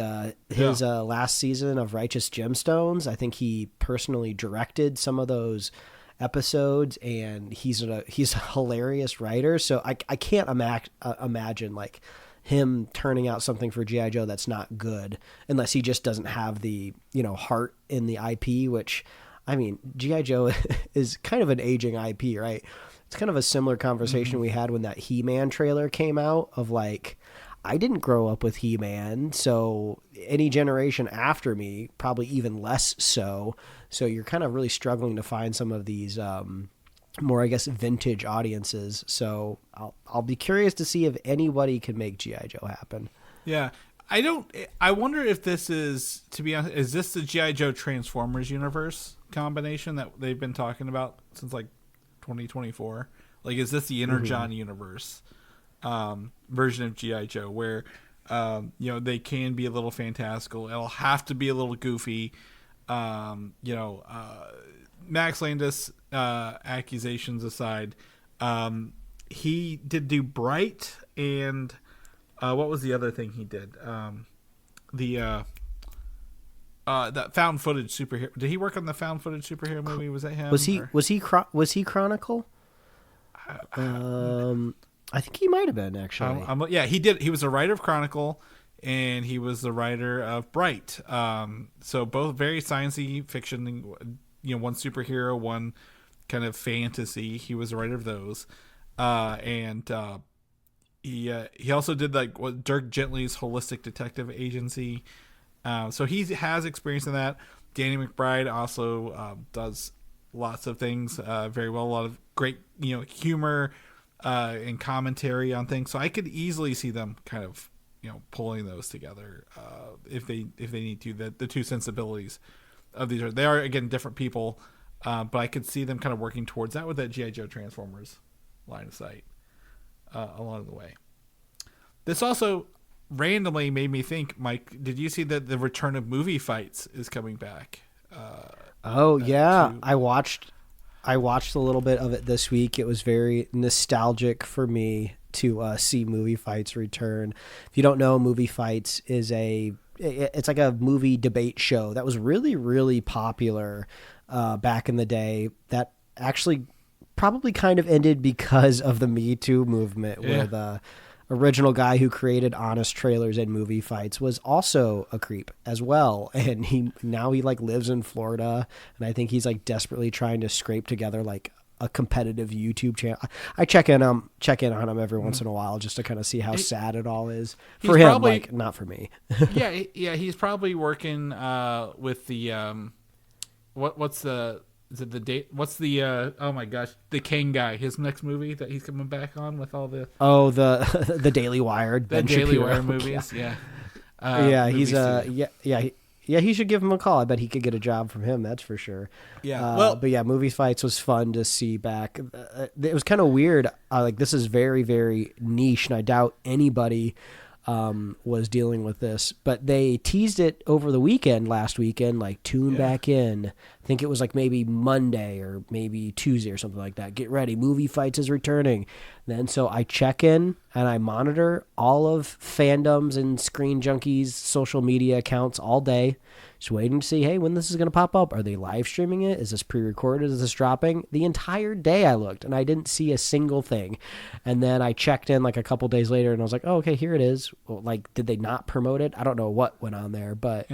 his last season of Righteous Gemstones, I think he personally directed some of those episodes, and he's a hilarious writer. So I can't imagine like him turning out something for G.I. Joe that's not good, unless he just doesn't have the heart in the IP, which, I mean, G.I. Joe is kind of an aging IP, right? It's kind of a similar conversation we had when that He-Man trailer came out of like, I didn't grow up with He-Man, so any generation after me, probably even less so. So you're kind of really struggling to find some of these more, I guess, vintage audiences. So I'll be curious to see if anybody can make G.I. Joe happen. Yeah. I wonder if this is, to be honest, is this the G.I. Joe Transformers universe combination that they've been talking about since like 2024? Like, is this the Energon universe version of G.I. Joe where, they can be a little fantastical. It'll have to be a little goofy. Max Landis, accusations aside, he did do Bright, and what was the other thing he did? That found footage superhero. Did he work on the found footage superhero movie? Was that him? Was he Chronicle? I think he might have been, actually. Yeah, he did. He was a writer of Chronicle, and he was the writer of Bright. So both very sciencey fiction. One superhero, one kind of fantasy. He was a writer of those, and he also did like what Dirk Gently's Holistic Detective Agency. So he has experience in that. Danny McBride also does lots of things very well. A lot of great humor and commentary on things. So I could easily see them kind of pulling those together if they need to. The two sensibilities of these they are again different people, but I could see them kind of working towards that with that G.I. Joe Transformers line of sight along the way. This also randomly made me think, Mike, did you see that the return of movie fights is coming back? I watched a little bit of it this week. It was very nostalgic for me to see movie fights return. If you don't know, movie fights is it's like a movie debate show that was really, really popular back in the day. That actually probably kind of ended because of the Me Too movement, where the original guy who created Honest Trailers and Movie Fights was also a creep as well, and he like lives in Florida, and I think he's like desperately trying to scrape together like a competitive YouTube channel. I check in on him every once in a while just to kind of see how sad it all is for him, probably, like not for me. He's probably working with the what's the date? What's the oh my gosh, the King guy? His next movie that he's coming back on with all the the Daily Wire, the Daily Wire movies. He should give him a call. I bet he could get a job from him. That's for sure. But movie fights was fun to see back. It was kind of weird. Like, this is very, very niche, and I doubt anybody was dealing with this, but they teased it over the last weekend, like tune back in. I think it was like maybe Monday or maybe Tuesday or something like that. Get ready. Movie fights is returning. Then so I check in and I monitor all of fandoms and Screen Junkies social media accounts all day, just waiting to see, hey, when this is going to pop up. Are they live streaming it? Is this pre-recorded? Is this dropping? The entire day I looked and I didn't see a single thing. And then I checked in like a couple days later and I was like, oh, okay, here it is. Well, like, did they not promote it? I don't know what went on there, but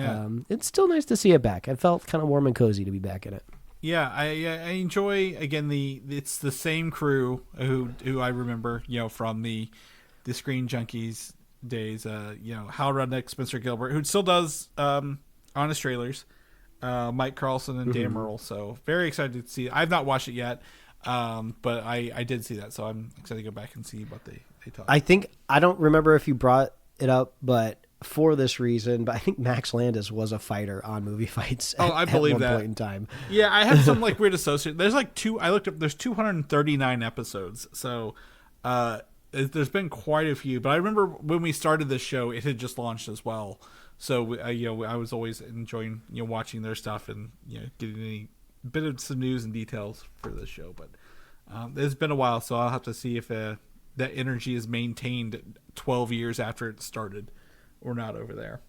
it's still nice to see it back. I felt kind of warm and cozy to be back in it. Yeah, I enjoy, again, it's the same crew who I remember, from the Screen Junkies days. Hal Rudnick, Spencer Gilbert, who still does Honest Trailers, Mike Carlson and Dan Merle. So very excited to see it. I've not watched it yet, but I did see that, so I'm excited to go back and see what they talk. I don't remember if you brought it up, but for this reason, but I think Max Landis was a fighter on Movie Fights I believe at one that point in time. Yeah, I have some like weird associate. There's like I looked up, there's 239 episodes. So there's been quite a few, but I remember when we started this show, it had just launched as well. So I was always enjoying watching their stuff and getting any bit of some news and details for this show. But it's been a while, so I'll have to see if that energy is maintained 12 years after it started or not over there.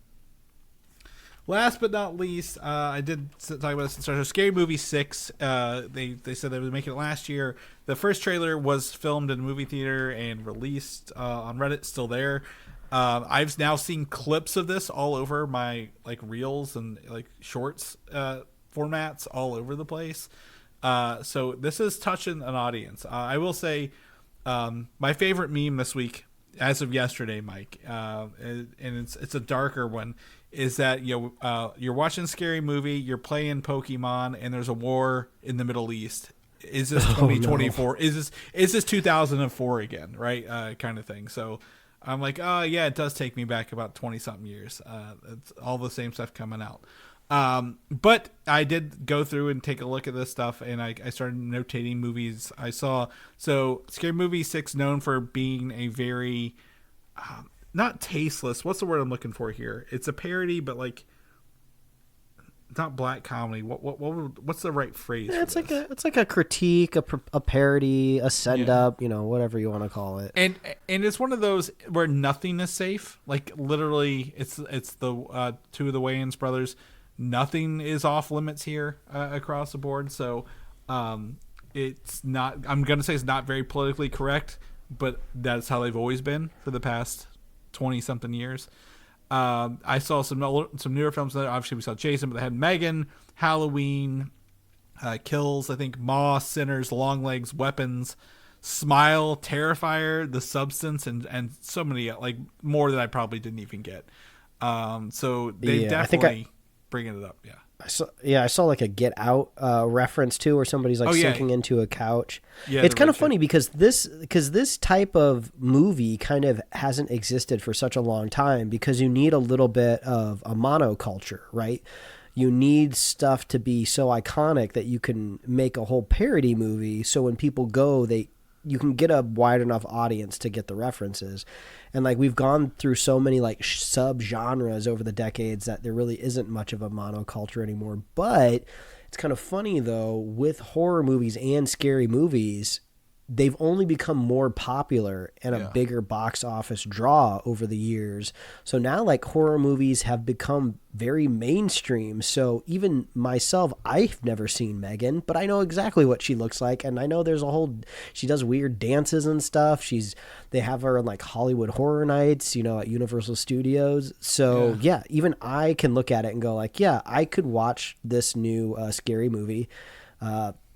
Last but not least, I did talk about this in Star Wars. Scary Movie 6. They said they would make it last year. The first trailer was filmed in a movie theater and released on Reddit. Still there. I've now seen clips of this all over my like reels and like shorts formats all over the place. So this is touching an audience. I will say my favorite meme this week, as of yesterday, Mike, and it's a darker one, is that you're watching a scary movie, you're playing Pokemon, and there's a war in the Middle East. Is this 2024? No. Is this 2004 again? Right, kind of thing. So I'm like, oh yeah, it does take me back about 20 something years. It's all the same stuff coming out. But I did go through and take a look at this stuff, and I started notating movies I saw. So Scary Movie 6, known for being a very, not tasteless. What's the word I'm looking for here? It's a parody, but like, not black comedy. What's the right phrase? Yeah, it's like a critique, a parody, a send up, whatever you want to call it. And it's one of those where nothing is safe. Like literally, it's the two of the Wayans brothers. Nothing is off limits here across the board. So it's not, I'm going to say it's not very politically correct, but that's how they've always been for the past 20 something years. I saw some newer films. Obviously we saw Jason, but they had Megan, Halloween, Kills, I think Maw, Sinners, Longlegs, Weapons, Smile, Terrifier, The Substance, and so many, like more that I probably didn't even get. So they definitely bringing it up. I saw like a Get Out reference too, where somebody's like sinking into a couch. Yeah, it's kind of funny because this type of movie kind of hasn't existed for such a long time, because you need a little bit of a monoculture, right? You need stuff to be so iconic that you can make a whole parody movie. So when people go, you can get a wide enough audience to get the references. And like we've gone through so many like sub genres over the decades that there really isn't much of a monoculture anymore. But it's kind of funny though, with horror movies and scary movies, they've only become more popular and a bigger box office draw over the years. So now like horror movies have become very mainstream. So even myself, I've never seen Megan, but I know exactly what she looks like. And I know she does weird dances and stuff. They have her in like Hollywood Horror Nights, at Universal Studios. So yeah, even I can look at it and go like, yeah, I could watch this new scary movie.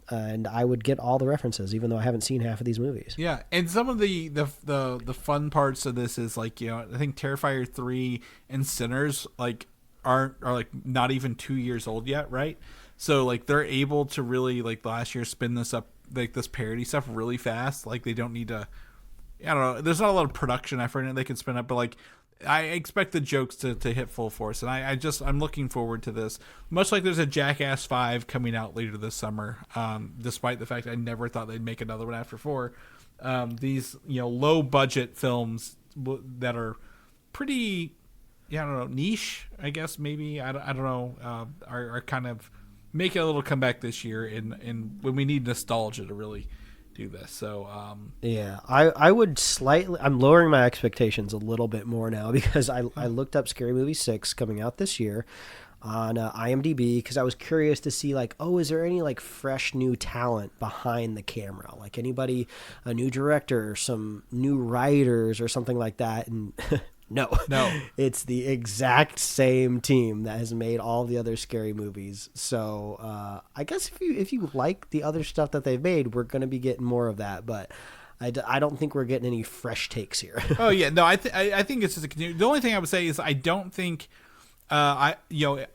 And I would get all the references, even though I haven't seen half of these movies. Yeah, and some of the fun parts of this is like, I think Terrifier 3 and Sinners like are like not even 2 years old yet, right? So like they're able to really like last year spin this up, like this parody stuff really fast. Like they don't need to, I don't know. There's not a lot of production effort in it they can spin up, but like I expect the jokes to hit full force, and I'm looking forward to this. Much like there's a Jackass 5 coming out later this summer, despite the fact I never thought they'd make another one after 4. These low budget films that are pretty, I don't know, niche, I guess maybe, I don't know, are kind of making a little comeback this year, and when we need nostalgia to really do this. So yeah, I would slightly. I'm lowering my expectations a little bit more now because I looked up Scary Movie 6 coming out this year on IMDb because I was curious to see like, oh, is there any like fresh new talent behind the camera, like anybody, a new director, or some new writers or something like that, and no, it's the exact same team that has made all the other scary movies. So I guess if you like the other stuff that they've made, we're going to be getting more of that. But I don't think we're getting any fresh takes here. Oh yeah, no, I think it's just a continue. The only thing I would say is I don't think I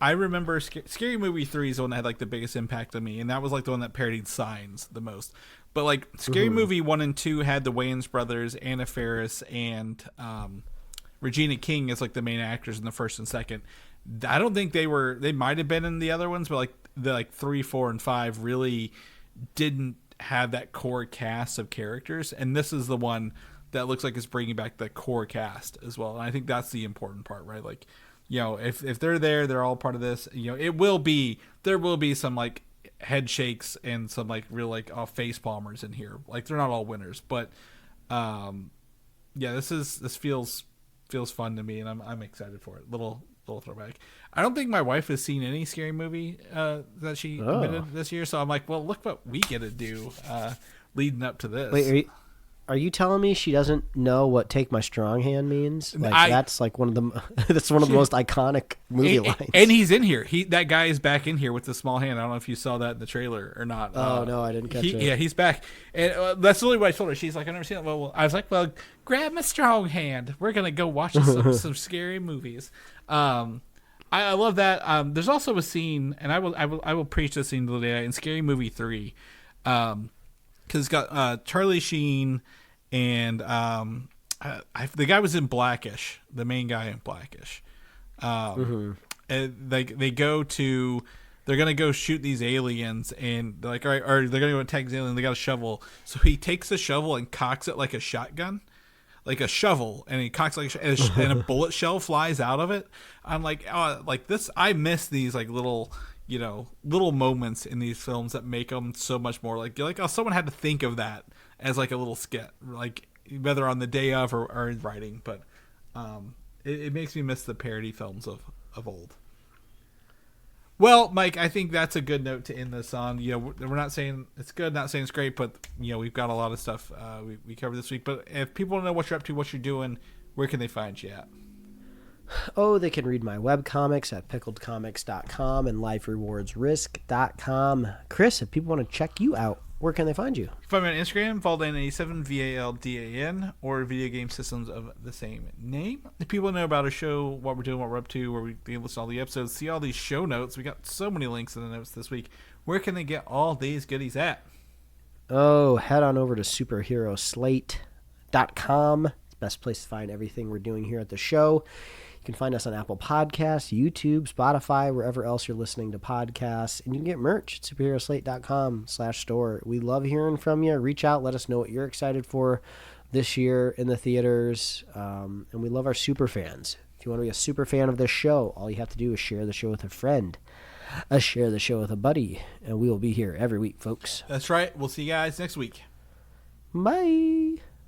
remember Scary Movie 3 is the one that had like the biggest impact on me, and that was like the one that parodied Signs the most. But like Scary Movie 1 and 2 had the Wayans brothers, Anna Faris, and Regina King as like the main actors in the first and second. I don't think they might have been in the other ones, but like the 3, 4, and 5 really didn't have that core cast of characters. And this is the one that looks like it's bringing back the core cast as well. And I think that's the important part, right? Like, if they're there, they're all part of this. There will be some like head shakes and some like real like face palmers in here. Like they're not all winners, but this feels fun to me, and I'm excited for it. Little throwback. I don't think my wife has seen any scary movie that she admitted this year, so I'm like, well, look what we get to do leading up to this. Wait, are you telling me she doesn't know what "Take My Strong Hand" means? Like that's like one of the most iconic movie lines. And he's in here. That guy is back in here with the small hand. I don't know if you saw that in the trailer or not. Oh no, I didn't catch it. Yeah, he's back, and that's really what I told her. She's like, I've never seen it. Well, I was like, well, grab my strong hand. We're gonna go watch some scary movies. I love that. There's also a scene, and I will preach this scene today in Scary Movie 3, because it's got Charlie Sheen. And the guy was in Blackish, the main guy in Blackish. And they're gonna go shoot these aliens, and they're like, all right, or they're gonna go attack these aliens. They got a shovel, so he takes the shovel and cocks it like a shotgun, like a shovel, and he cocks like and a bullet shell flies out of it. I'm like, oh, like this. I miss these like little moments in these films that make them so much more like you're like, oh, someone had to think of that as like a little skit, like whether on the day of or in writing. But it makes me miss the parody films of old. Well, Mike, I think that's a good note to end this on. We're not saying it's good, not saying it's great, but we've got a lot of stuff we covered this week. But if people want to know what you're up to, what you're doing, where can they find you at? Oh, they can read my webcomics at pickledcomics.com and liferewardsrisk.com. Chris, if people want to check you out, where can they find you? Find me on Instagram, Valdan87, VALDAN, or Video Game Systems of the same name. If people know about our show, what we're doing, what we're up to, where we listen to all the episodes, see all these show notes. We got so many links in the notes this week. Where can they get all these goodies at? Oh, head on over to superheroslate.com. It's the best place to find everything we're doing here at the show. You can find us on Apple Podcasts, YouTube, Spotify, wherever else you're listening to podcasts. And you can get merch at superheroslate.com/store. We love hearing from you. Reach out. Let us know what you're excited for this year in the theaters. And we love our super fans. If you want to be a super fan of this show, all you have to do is share the show with a friend. Share the show with a buddy. And we will be here every week, folks. That's right. We'll see you guys next week. Bye.